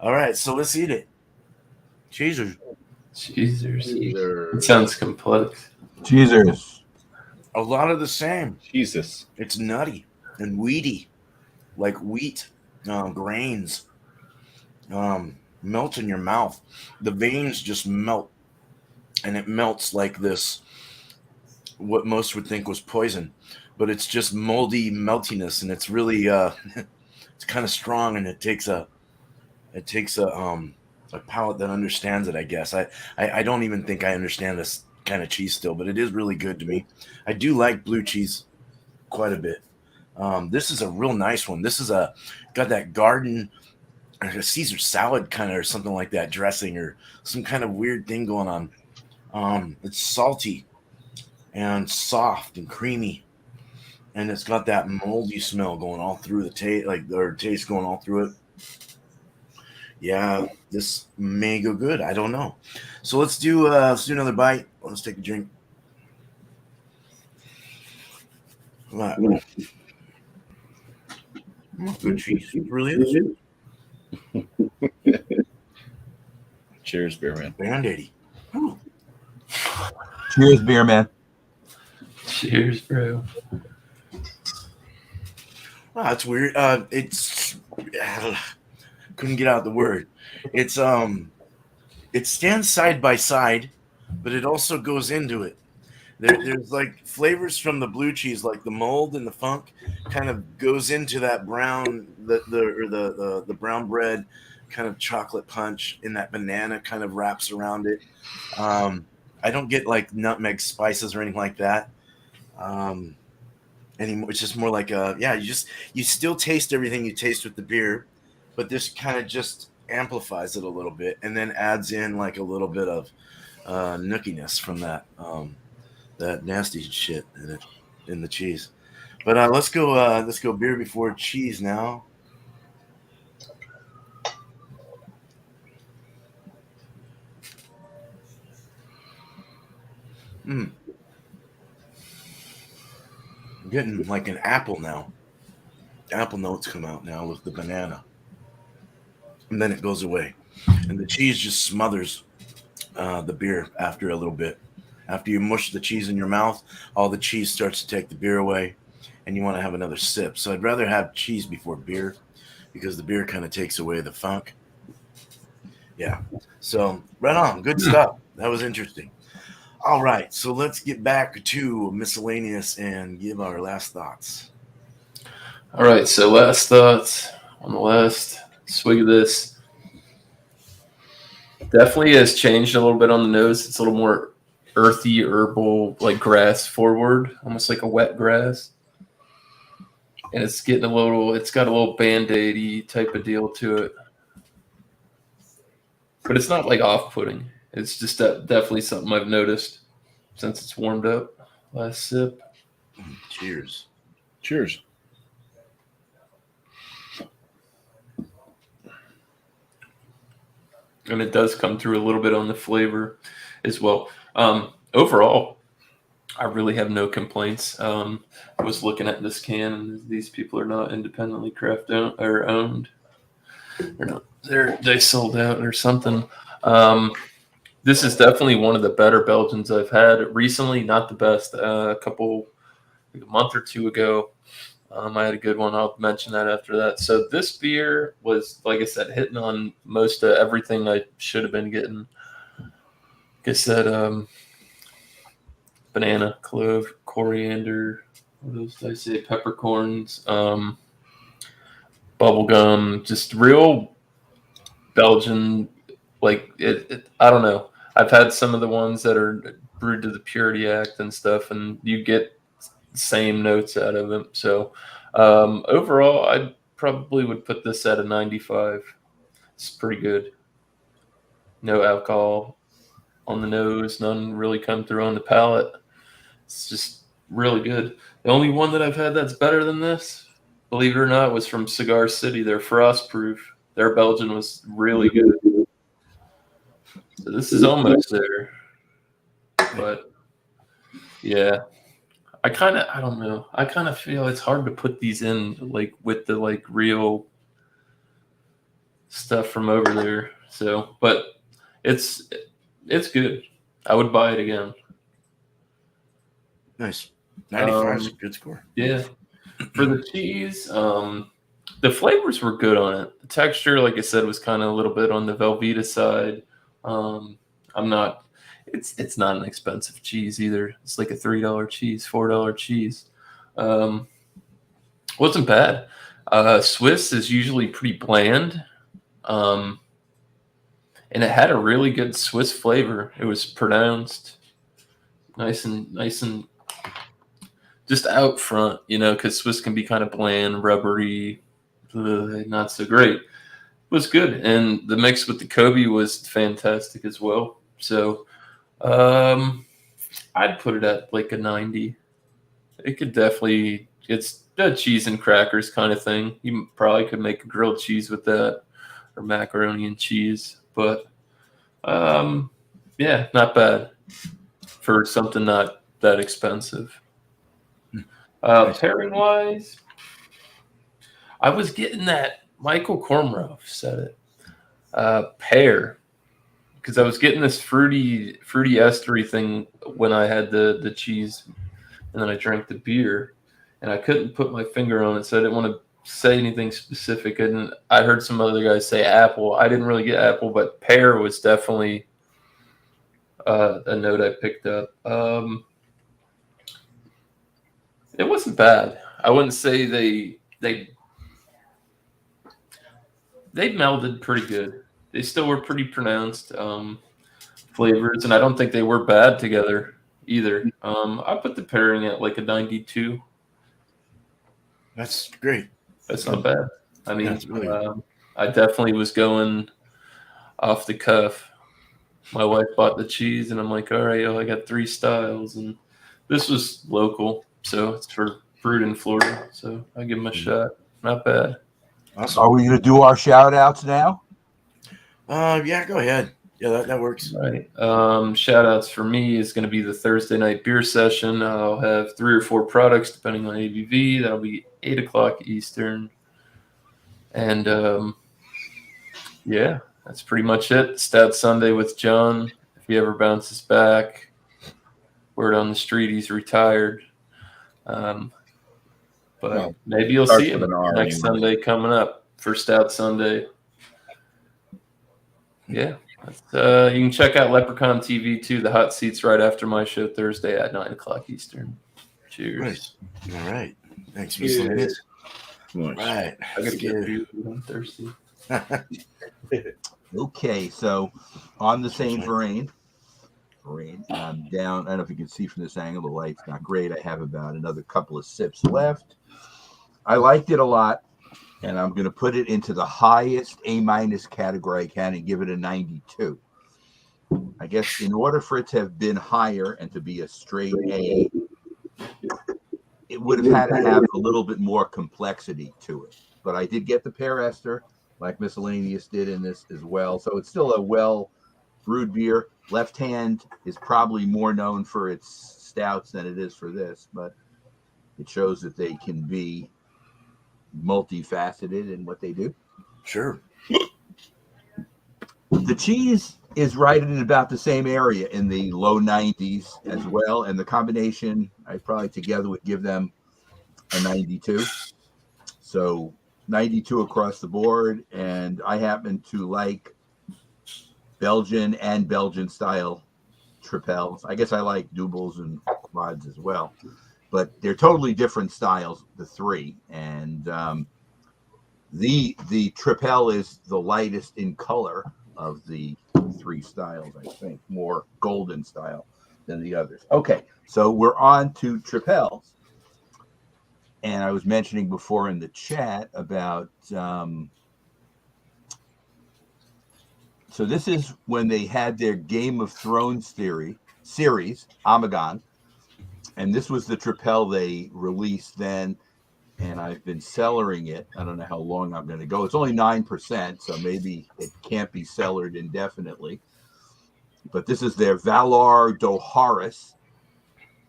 All right, so let's eat it. Cheesers. Cheezers. It Either sounds complex. Cheezers. A lot of the same. Jesus. It's nutty and weedy, like wheat grains. Melt in your mouth. The veins just melt, and it melts like this. What most would think was poison, but it's just moldy meltiness, and it's really it's kind of strong, and it takes a palate that understands it. I guess I don't even think I understand this kind of cheese still, but it is really good to me. I do like blue cheese quite a bit. This is a real nice one. This is got that garden or a Caesar salad kind of or something like that dressing or some kind of weird thing going on. It's salty and soft and creamy, and it's got that moldy smell going all through the taste, taste going all through it. Yeah, this may go good. I don't know. So let's do another bite. Let's take a drink. All right. Good cheese. It really is. Cheers, beer man. Band-Aidy. Cheers, beer man. Cheers, bro. Oh, that's weird. It's couldn't get out the word. It's it stands side by side, but it also goes into it. There's like flavors from the blue cheese, like the mold and the funk, kind of goes into that brown the brown bread kind of chocolate punch, and that banana kind of wraps around it. I don't get like nutmeg spices or anything like that anymore. It's just more like you still taste everything you taste with the beer, but this kind of just amplifies it a little bit, and then adds in like a little bit of nookiness from that nasty shit in the cheese. But let's go beer before cheese now. I'm getting like an apple now. Apple notes come out now with the banana, and then it goes away, and the cheese just smothers the beer after a little bit. After you mush the cheese in your mouth, all the cheese starts to take the beer away, and you want to have another sip. So I'd rather have cheese before beer because the beer kind of takes away the funk. Yeah. So right on. Good stuff. That was interesting. All right. So let's get back to miscellaneous and give our last thoughts. All right, so last thoughts on the last swig of this. Definitely has changed a little bit on the nose. It's a little more earthy, herbal, like grass forward, almost like a wet grass. And it's got a little Band-Aid-y type of deal to it. But it's not like off-putting. It's just definitely something I've noticed since it's warmed up. Last sip. Cheers. Cheers. And it does come through a little bit on the flavor as well. Overall, I really have no complaints. I was looking at this can, and these people are not independently owned. They're not. They sold out or something. This is definitely one of the better Belgians I've had recently. Not the best. A month or two ago, I had a good one. I'll mention that after that. So this beer was, like I said, hitting on most of everything I should have been getting. Like I said, banana, clove, coriander. What else did I say? Peppercorns, bubblegum, just real Belgian. Like it. I don't know. I've had some of the ones that are brewed to the Purity Act and stuff, and you get same notes out of them. So overall, I probably would put this at a 95. It's pretty good. No alcohol on the nose, none really come through on the palate. It's just really good. The only one that I've had that's better than this, believe it or not, was from Cigar City. Their Frostproof. Their Belgian was really good. So this is almost there. But yeah. I don't know. I kind of feel it's hard to put these in like with the like real stuff from over there. So, but it's good. I would buy it again. Nice. 95 is a Um, good score. Yeah. For the cheese, the flavors were good on it. The texture, like I said, was kind of a little bit on the Velveeta side. I'm not. It's not an expensive cheese either. It's like a $3 cheese, $4 cheese. Um, wasn't bad. Swiss is usually pretty bland, and it had a really good Swiss flavor. It was pronounced, nice and just out front, because Swiss can be kind of bland, rubbery, not so great. It was good, and the mix with the Kobe was fantastic as well. So, I'd put it at like a 90. It could definitely, it's a cheese and crackers kind of thing. You probably could make a grilled cheese with that, or macaroni and cheese. But yeah, not bad for something not that expensive. Pairing wise, I was getting that Michael Kormroff said it. Pear, because I was getting this fruity estery thing when I had the cheese, and then I drank the beer, and I couldn't put my finger on it, so I didn't want to say anything specific. And I heard some other guys say apple. I didn't really get apple, but pear was definitely a note I picked up. It wasn't bad. I wouldn't say they melded pretty good. They still were pretty pronounced flavors, and I don't think they were bad together either. I put the pairing at like a 92. That's great. That's not bad. I mean, That's really good. I definitely was going off the cuff. My wife bought the cheese, and I'm like, all right, I got 3 styles, and this was local, so it's brewed in Florida. So I give them a shot. Not bad. Awesome. Are we going to do our shout outs now? Yeah, go ahead. Yeah, that works. All right. Shout outs for me is going to be the Thursday night beer session. I'll have 3 or 4 products depending on ABV. That'll be 8 o'clock Eastern. And yeah, that's pretty much it. Stout Sunday with John. If he ever bounces back, word on the street, he's retired. But Well, maybe you'll starts see him with an R next anyway. Sunday coming up for Stout Sunday. Yeah. You can check out Leprechaun TV too. The hot seats right after my show Thursday at 9 o'clock Eastern. Cheers. Right. All right. Thanks, Yeah. Miscellaneous. Nice. Right. I gotta get beer. I'm thirsty. Okay, so on the same vein, I'm down. I don't know if you can see from this angle, the light's not great. I have about another couple of sips left. I liked it a lot, and I'm going to put it into the highest A- category I can and give it a 92. I guess in order for it to have been higher and to be a straight A, it would have had to have a little bit more complexity to it. But I did get the pear ester, like Miscellaneous did in this as well. So it's still a well brewed beer. Left Hand is probably more known for its stouts than it is for this, but it shows that they can be multifaceted in what they do. Sure. The cheese is right in about the same area in the low 90s as well. And the combination, I probably together would give them a 92. So 92 across the board. And I happen to like Belgian and Belgian style Tripels. I guess I like Dubbels and Quads as well. But they're totally different styles, the 3. And the Tripel is the lightest in color of the 3 styles, I think, more golden style than the others. Okay, so we're on to Tripels. And I was mentioning before in the chat about, so this is when they had their Game of Thrones series, Amagon. And this was the Tripel they released then. And I've been cellaring it. I don't know how long I'm going to go. It's only 9%, so maybe it can't be cellared indefinitely. But this is their Valar Doharis.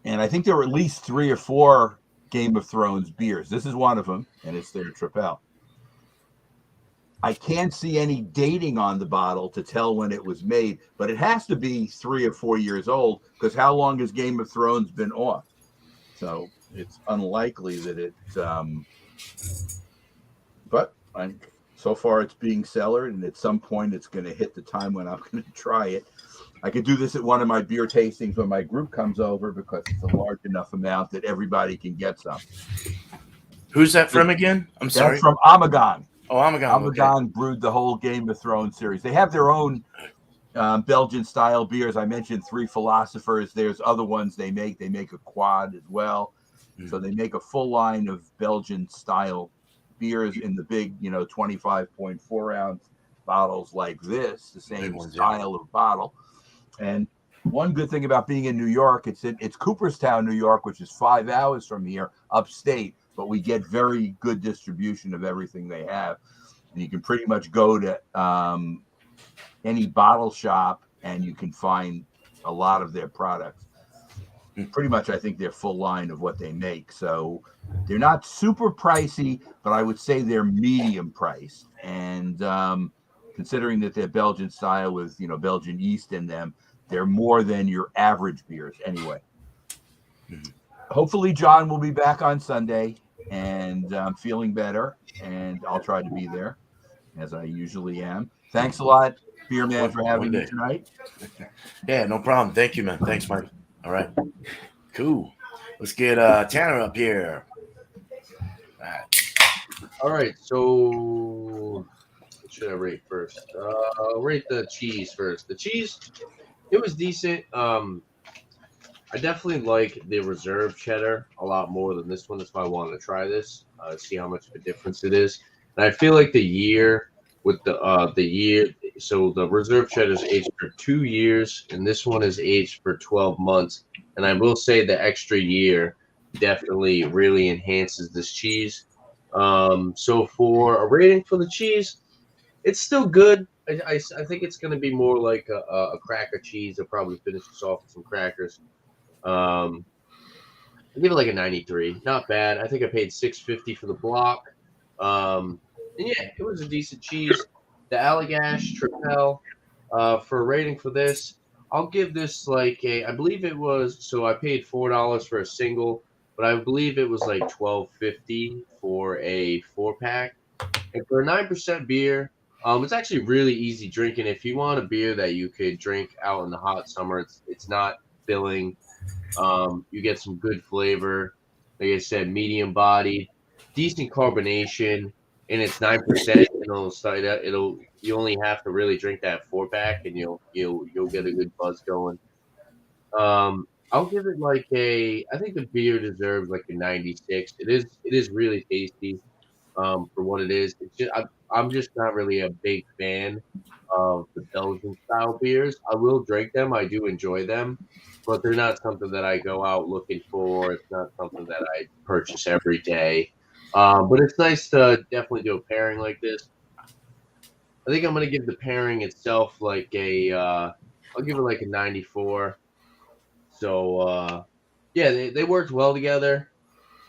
And I think there were at least 3 or 4 Game of Thrones beers. This is one of them, and it's their Tripel. I can't see any dating on the bottle to tell when it was made, but it has to be 3 or 4 years old because how long has Game of Thrones been off? So it's unlikely that it. But so far it's being cellared, and at some point it's going to hit the time when I'm going to try it. I could do this at one of my beer tastings when my group comes over because it's a large enough amount that everybody can get some. Who's that from again? I'm sorry. That's from Amagon. Oh, Amagon. Amagon brewed the whole Game of Thrones series. They have their own Belgian style beers. I mentioned Three Philosophers. There's other ones they make. They make a quad as well. So they make a full line of Belgian style beers in the big, 25.4 ounce bottles like this, the same style of bottle. And one good thing about being in New York, it's Cooperstown, New York, which is 5 hours from here, upstate, but we get very good distribution of everything they have. And you can pretty much go to any bottle shop and you can find a lot of their products. Pretty much, I think they're full line of what they make. So they're not super pricey, but I would say they're medium priced. And considering that they're Belgian style with, Belgian yeast in them, they're more than your average beers anyway. Hopefully John will be back on Sunday and I'm feeling better, and I'll try to be there as I usually am. Thanks a lot, Beer Man, for having me tonight. Yeah, no problem. Thank you, man. Thanks, Mike. All right. Cool. Let's get Tanner up here. All right. So what should I rate first? I'll rate the cheese first. The cheese, it was decent. I definitely like the reserve cheddar a lot more than this one. That's why I wanted to try this, see how much of a difference it is. And I feel like the year with the year, so the reserve cheddar is aged for 2 years, and this one is aged for 12 months. And I will say the extra year definitely really enhances this cheese. So for a rating for the cheese, it's still good. I think it's going to be more like a cracker cheese. I'll probably finish this off with some crackers. I'll give it like a 93. Not bad. I think I paid $6.50 for the block. And yeah, it was a decent cheese. The Allagash Tripel, for a rating for this, I'll give this like I believe it was, so I paid $4 for a single, but I believe it was like $12.50 for a 4-pack. And for a 9% beer, it's actually really easy drinking. If you want a beer that you could drink out in the hot summer, it's not filling. You get some good flavor. Like I said, medium bodied, decent carbonation, and it's 9%. You only have to really drink that 4-pack, and you'll get a good buzz going. I'll give it like I think the beer deserves like a 96. It is really tasty, for what it is. It's just I'm just not really a big fan of the Belgian style beers. I will drink them. I do enjoy them, but they're not something that I go out looking for. It's not something that I purchase every day. But it's nice to definitely do a pairing like this. I think I'm gonna give the pairing itself like I'll give it like a 94. So yeah, they worked well together.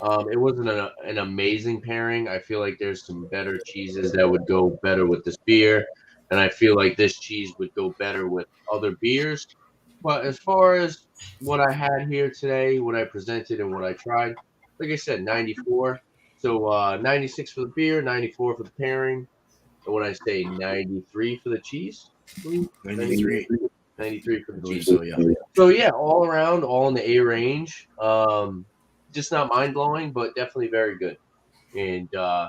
It wasn't an amazing pairing. I feel like there's some better cheeses that would go better with this beer, and I feel like this cheese would go better with other beers. But as far as what I had here today, what I presented and what I tried, like I said, 94. So 96 for the beer, 94 for the pairing. And when I say 93 for the cheese, 93. 93 for the cheese. So, yeah. So yeah, all around, all in the A range. Just not mind blowing, but definitely very good. And yeah,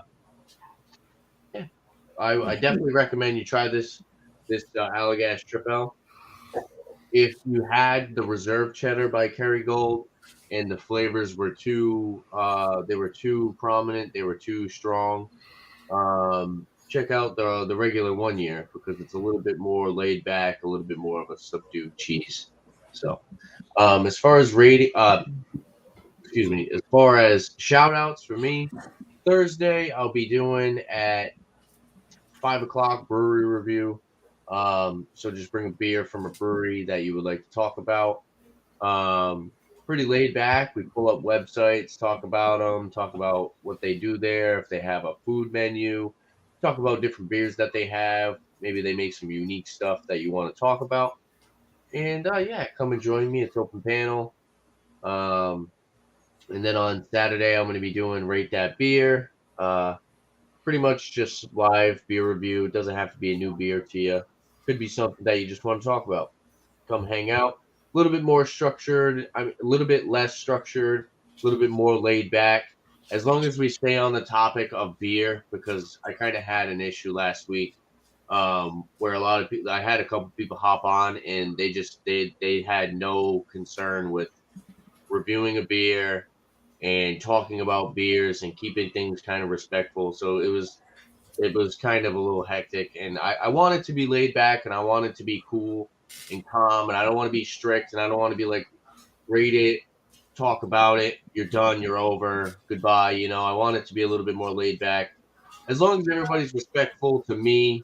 I definitely recommend you try this Allagash Tripel. If you had the reserve cheddar by Kerrygold and the flavors were too prominent, they were too strong, check out the regular 1 year because it's a little bit more laid back, a little bit more of a subdued cheese. So as far as rating, as far as shout outs for me, Thursday I'll be doing at 5 o'clock brewery review. So just bring a beer from a brewery that you would like to talk about. Pretty laid back. We pull up websites, talk about them, talk about what they do there, if they have a food menu, talk about different beers that they have. Maybe they make some unique stuff that you want to talk about. And yeah, come and join me. It's open panel. And then on Saturday, I'm going to be doing Rate That Beer. Pretty much just live beer review. It doesn't have to be a new beer to you. Could be something that you just want to talk about. Come hang out. A little bit more structured. A little bit less structured. A little bit more laid back. As long as we stay on the topic of beer, because I kind of had an issue last week where a lot of people, I had a couple people hop on and they had no concern with reviewing a beer and talking about beers and keeping things kind of respectful. So it was kind of a little hectic, and I want it to be laid back, and I want it to be cool and calm, and I don't want to be strict, and I don't want to be like, rate it, talk about it, you're done, you're over, goodbye. I want it to be a little bit more laid back. As long as everybody's respectful to me,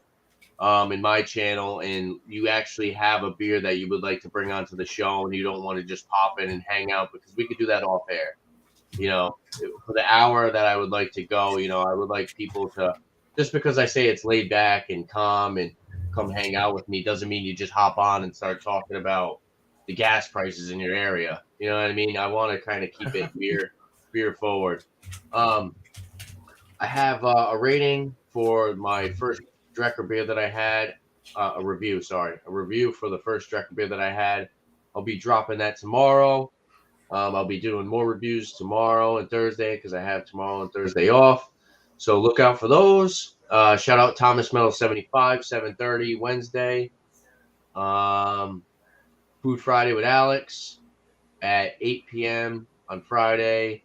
in my channel, and you actually have a beer that you would like to bring onto the show, and you don't want to just pop in and hang out, because we could do that off air. For the hour that I would like to go, I would like people to, just because I say it's laid back and calm and come hang out with me, doesn't mean you just hop on and start talking about the gas prices in your area. You know what I mean? I want to kind of keep it beer forward. I have a rating for my first Drecker beer that I had, a review for the first Drecker beer that I had. I'll be dropping that tomorrow. I'll be doing more reviews tomorrow and Thursday, because I have tomorrow and Thursday off. So look out for those. Shout out Thomas Metal 75, 7:30 Wednesday. Food Friday with Alex at 8 p.m. on Friday.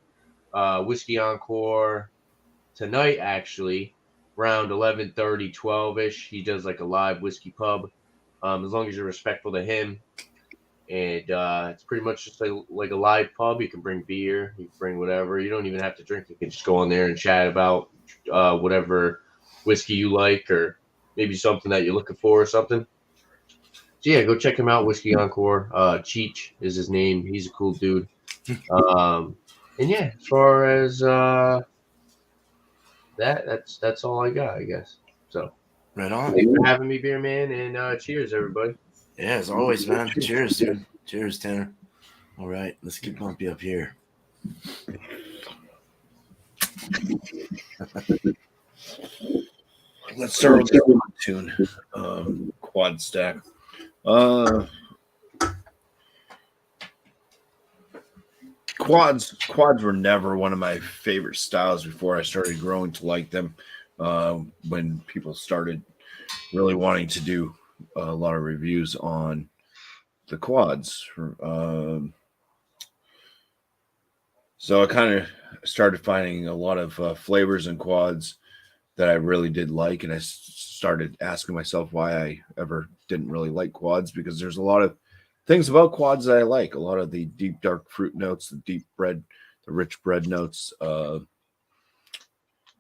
Whiskey Encore tonight, actually, around 11:30, 12-ish. He does like a live whiskey pub. As long as you're respectful to him. And it's pretty much just like a live pub. You can bring beer, you can bring whatever. You don't even have to drink. You can just go in there and chat about whatever whiskey you like, or maybe something that you're looking for or something. So yeah, go check him out. Whiskey Encore. Cheech is his name. He's a cool dude. And yeah, as far as that's all I got, I guess. So Right on. thanks for having me, Beer Man, and cheers, everybody. Yeah, as always, man. Cheers, dude. Cheers, Tanner. All right, let's get Bumpy up here. Let's start with the tune. Quad stack. Quads were never one of my favorite styles before I started growing to like them. When people started really wanting to do a lot of reviews on the quads. So I kind of started finding a lot of flavors in quads that I really did like, and I started asking myself why I ever didn't really like quads, because there's a lot of things about quads that I like. A lot of the deep dark fruit notes, the rich bread notes, the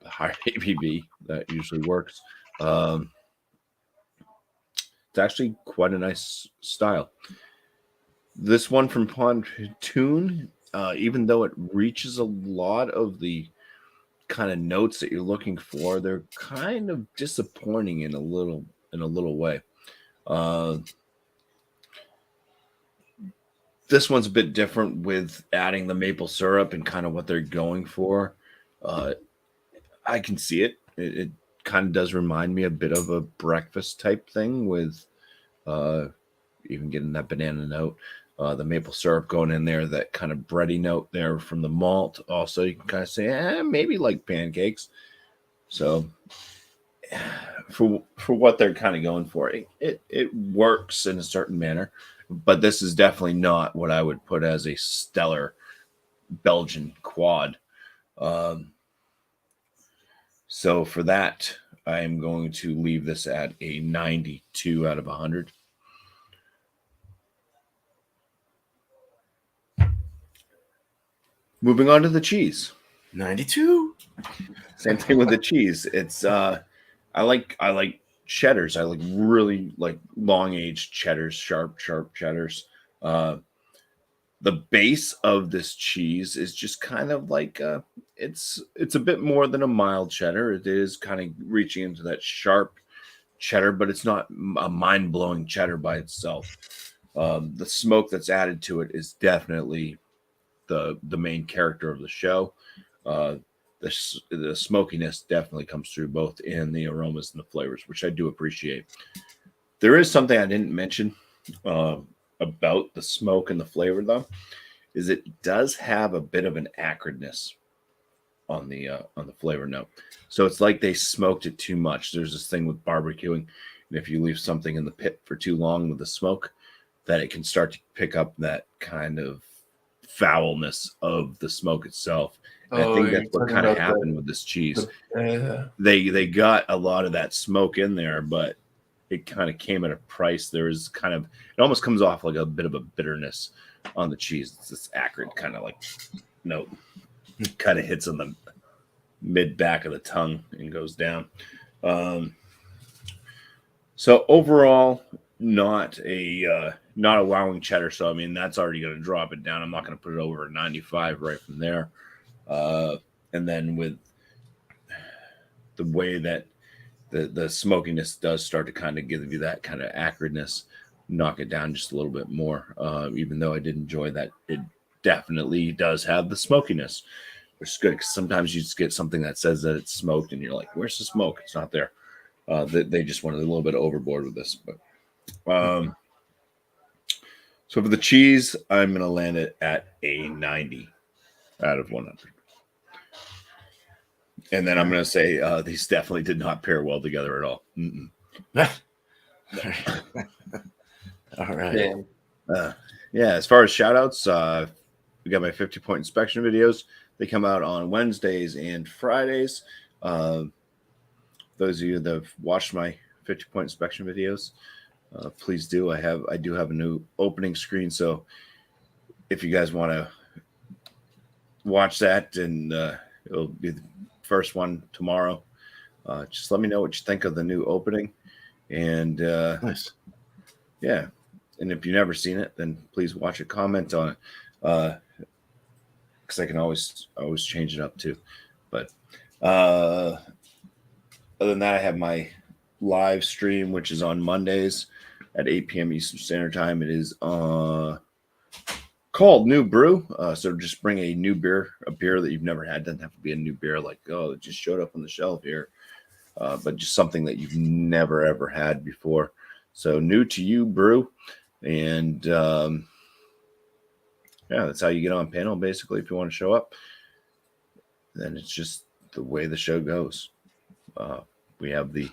high ABV that usually works. It's actually quite a nice style. This one from Pontoon, even though it reaches a lot of the kind of notes that you're looking for, they're kind of disappointing in a little way. This one's a bit different with adding the maple syrup and kind of what they're going for. I can see it. It kind of does remind me a bit of a breakfast type thing, with even getting that banana note, the maple syrup going in there, that kind of bready note there from the malt. Also, you can kind of say, maybe like pancakes. So for what they're kind of going for, it works in a certain manner, but this is definitely not what I would put as a stellar Belgian quad. So for that, I am going to leave this at a 92 out of 100. Moving on to the cheese. 92. Same thing with the cheese. It's I like cheddars. I like really like long aged cheddars, sharp cheddars. The the base of this cheese is just kind of like it's a bit more than a mild cheddar. It is kind of reaching into that sharp cheddar, but it's not a mind-blowing cheddar by itself. The smoke that's added to it is definitely the main character of the show. The smokiness definitely comes through both in the aromas and the flavors, which I do appreciate. There is something I didn't mention about the smoke and the flavor, though, is it does have a bit of an acridness on the flavor note. So it's like they smoked it too much. There's this thing with barbecuing, and if you leave something in the pit for too long with the smoke, that it can start to pick up that kind of foulness of the smoke itself. And I think that's what kind of happened with this cheese. They got a lot of that smoke in there, but it kind of came at a price. There is kind of, it almost comes off like a bit of a bitterness on the cheese. It's this acrid kind of like note. Kind of hits on the mid back of the tongue and goes down. So overall, not a wowing cheddar. So I mean, that's already going to drop it down. I'm not going to put it over 95 right from there. And then with the way that the smokiness does start to kind of give you that kind of acridness, knock it down just a little bit more. Even though I did enjoy that, it definitely does have the smokiness, which is good because sometimes you just get something that says that it's smoked and you're like, where's the smoke? It's not there. They just went a little bit overboard with this. But so for the cheese, I'm going to land it at a 90 out of 100. And then I'm going to say these definitely did not pair well together at all. All right. Yeah, as far as shout outs, we got my 50-point inspection videos. They come out on Wednesdays and Fridays. Those of you that have watched my 50-point inspection videos, please do. I do have a new opening screen, so if you guys want to watch that, and it'll be the first one tomorrow. Just let me know what you think of the new opening, and Nice. Yeah. And if you've never seen it, then please watch it, comment on it, because I can always change it up too. But other than that, I have my live stream, which is on Mondays at 8 p.m. Eastern Standard Time. It is called New Brew. So just bring a new beer, a beer that you've never had. Doesn't have to be a new beer like, oh, it just showed up on the shelf here, but just something that you've never ever had before. So new to you brew. And yeah, that's how you get on panel, basically. If you want to show up, then it's just the way the show goes. We have the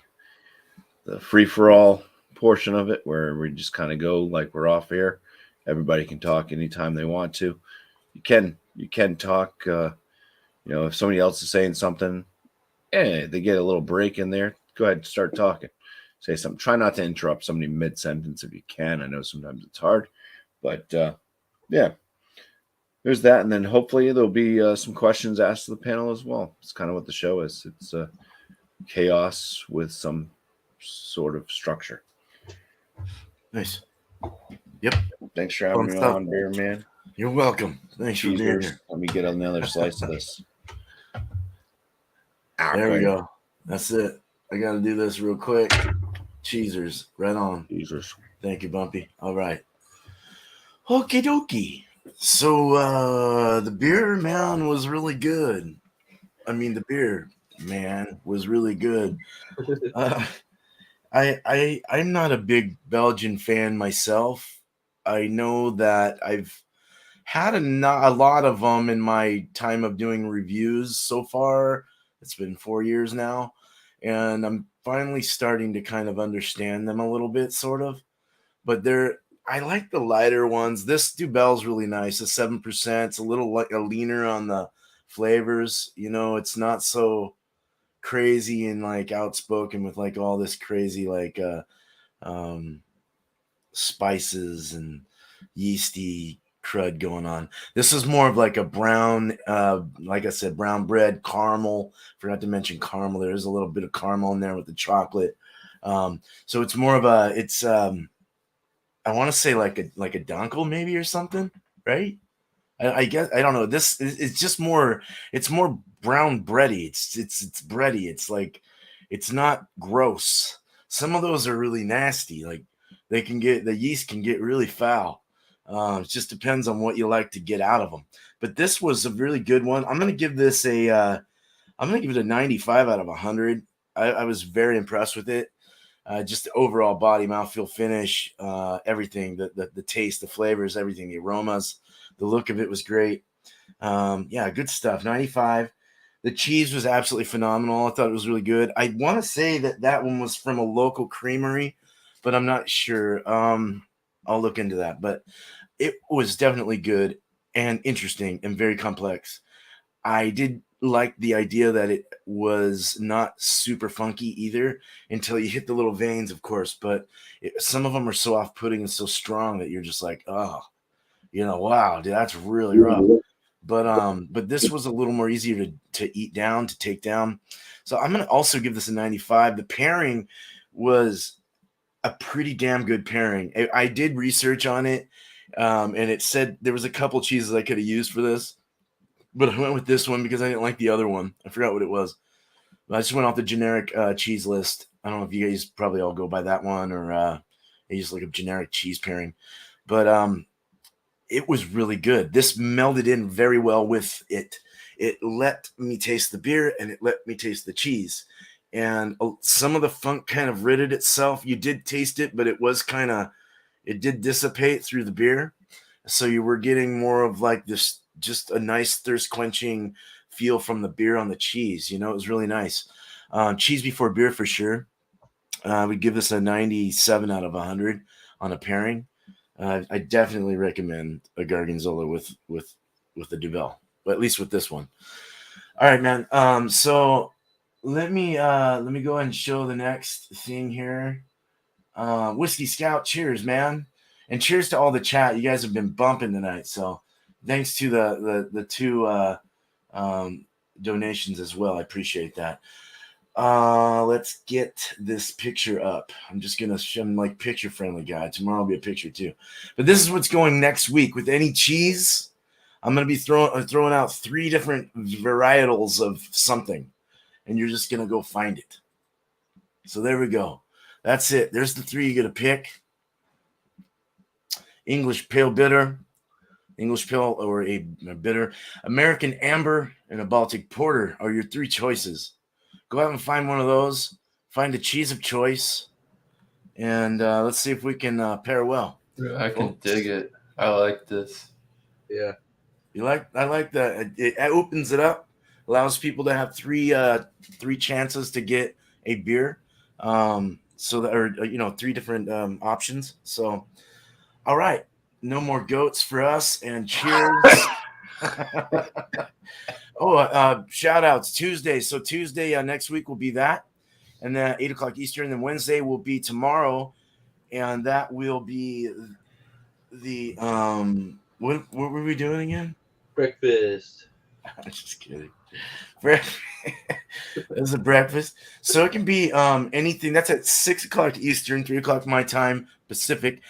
free-for-all portion of it where we just kind of go like we're off air. Everybody can talk anytime they want to. You can talk, if somebody else is saying something, they get a little break in there, go ahead and start talking. Say something. Try not to interrupt somebody mid-sentence if you can. I know sometimes it's hard, but yeah, there's that. And then hopefully there'll be some questions asked to the panel as well. It's kind of what the show is. It's chaos with some sort of structure. Nice. Yep. Thanks for having me on, Beer Man. You're welcome. Thanks for being here. Let me get another slice of this. There we go. That's it. I got to do this real quick. Cheesers. Right on. Cheesers. Thank you, Bumpy. All right. Okie dokie. So the beer man was really good. I mean, the beer man was really good. I'm not a big Belgian fan myself. I know that I've had a lot of them in my time of doing reviews so far. It's been 4 years now, and I'm finally starting to kind of understand them a little bit, sort of. But I like the lighter ones. This Dubbel's really nice. It's 7%. It's a little like a leaner on the flavors. It's not so crazy and like outspoken with like all this crazy like spices and yeasty crud going on. This is more of like a brown, like I said, brown bread, caramel. Forgot to mention caramel. There is a little bit of caramel in there with the chocolate. So it's more of I want to say like a dunkel maybe or something, right? I guess I don't know. This it's just more. It's more brown bready. It's bready. It's like it's not gross. Some of those are really nasty. Like the yeast can get really foul. It just depends on what you like to get out of them. But this was a really good one. I'm gonna give this I'm gonna give it a 95 out of 100. I was very impressed with it. Just the overall body, mouthfeel, finish, everything, the taste, the flavors, everything, the aromas, the look of it was great. Yeah, good stuff. 95. The cheese was absolutely phenomenal. I thought it was really good. I want to say that one was from a local creamery, but I'm not sure. I'll look into that. But it was definitely good and interesting and very complex. I did like the idea that it was not super funky either until you hit the little veins, of course. But some of them are so off-putting and so strong that you're just like, oh, wow, dude, that's really rough. But this was a little more easier to eat down, to take down. So I'm gonna also give this a 95. The pairing was a pretty damn good pairing. I did research on it, and it said there was a couple cheeses I could have used for this, but I went with this one because I didn't like the other one. I forgot what it was. But I just went off the generic cheese list. I don't know if you guys probably all go by that one or you just look up generic cheese pairing. But it was really good. This melded in very well with it. It let me taste the beer and it let me taste the cheese. And some of the funk kind of ridded itself. You did taste it, but it did dissipate through the beer. So you were getting more of like this, just a nice thirst quenching feel from the beer on the cheese. It was really nice. Cheese before beer for sure. We'd give this a 97 out of 100 on a pairing. I definitely recommend a Gargonzola with the Dubbel, but at least with this one. All right, man. So let me go ahead and show the next thing here. Whisky Scout, cheers, man, and cheers to all the chat. You guys have been bumping tonight, so thanks to the two donations as well. I appreciate that. Let's get this picture up. I'm just gonna show them like picture friendly guy. Tomorrow will be a picture too. But this is what's going next week with any cheese. I'm gonna be throwing out 3 different varietals of something, and you're just gonna go find it. So there we go. That's it. There's the 3 you're gonna pick. English Pale Bitter, English Pale or a Bitter, American Amber, and a Baltic Porter are your 3 choices. Go out and find one of those. Find a cheese of choice, and let's see if we can pair well. I can dig it. I like this. Yeah. I like that. It opens it up, allows people to have 3 chances to get a beer. So that, or 3 different options. So, all right, no more goats for us, and cheers. Shout outs Tuesday. So Tuesday next week will be that, and then 8 o'clock Eastern. And then Wednesday will be tomorrow, and that will be the what were we doing again? Breakfast. I'm just kidding. There's a breakfast, so it can be anything. That's at 6 o'clock Eastern, 3 o'clock my time Pacific.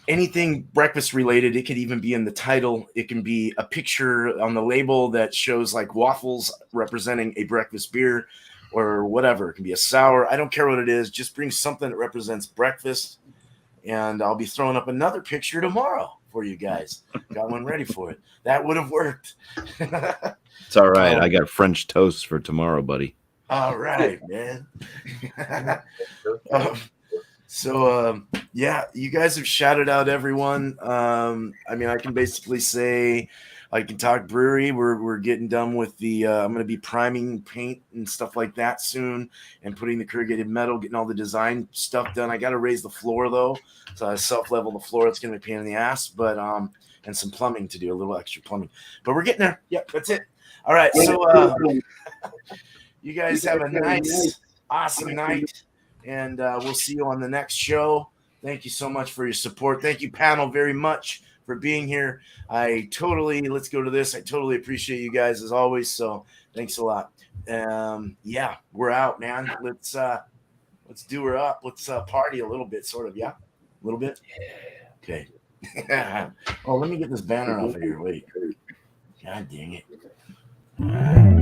Anything breakfast related. It could even be in the title. It can be a picture on the label that shows like waffles representing a breakfast beer or whatever. It can be a sour. I don't care what it is. Just bring something that represents breakfast, and I'll be throwing up another picture tomorrow for you guys. Got one ready for it. That would have worked. It's all right. I got French toast for tomorrow, buddy. All right, man. Yeah, you guys have shouted out everyone. I mean, I can basically say I can talk brewery. We're getting done with the I'm going to be priming paint and stuff like that soon, and putting the corrugated metal, getting all the design stuff done. I got to raise the floor though, so I self-level the floor. It's going to be a pain in the ass, but and some plumbing to do, a little extra plumbing. But we're getting there. Yep, that's it. All right, so you guys have a nice, awesome night. And we'll see you on the next show. Thank you so much for your support. Thank you, panel, very much for being here. Let's go to this. I totally appreciate you guys as always. So thanks a lot. Yeah, we're out, man. Let's do her up. Let's party a little bit, sort of. Yeah, a little bit. Okay. Oh, let me get this banner off of here. Wait. God dang it.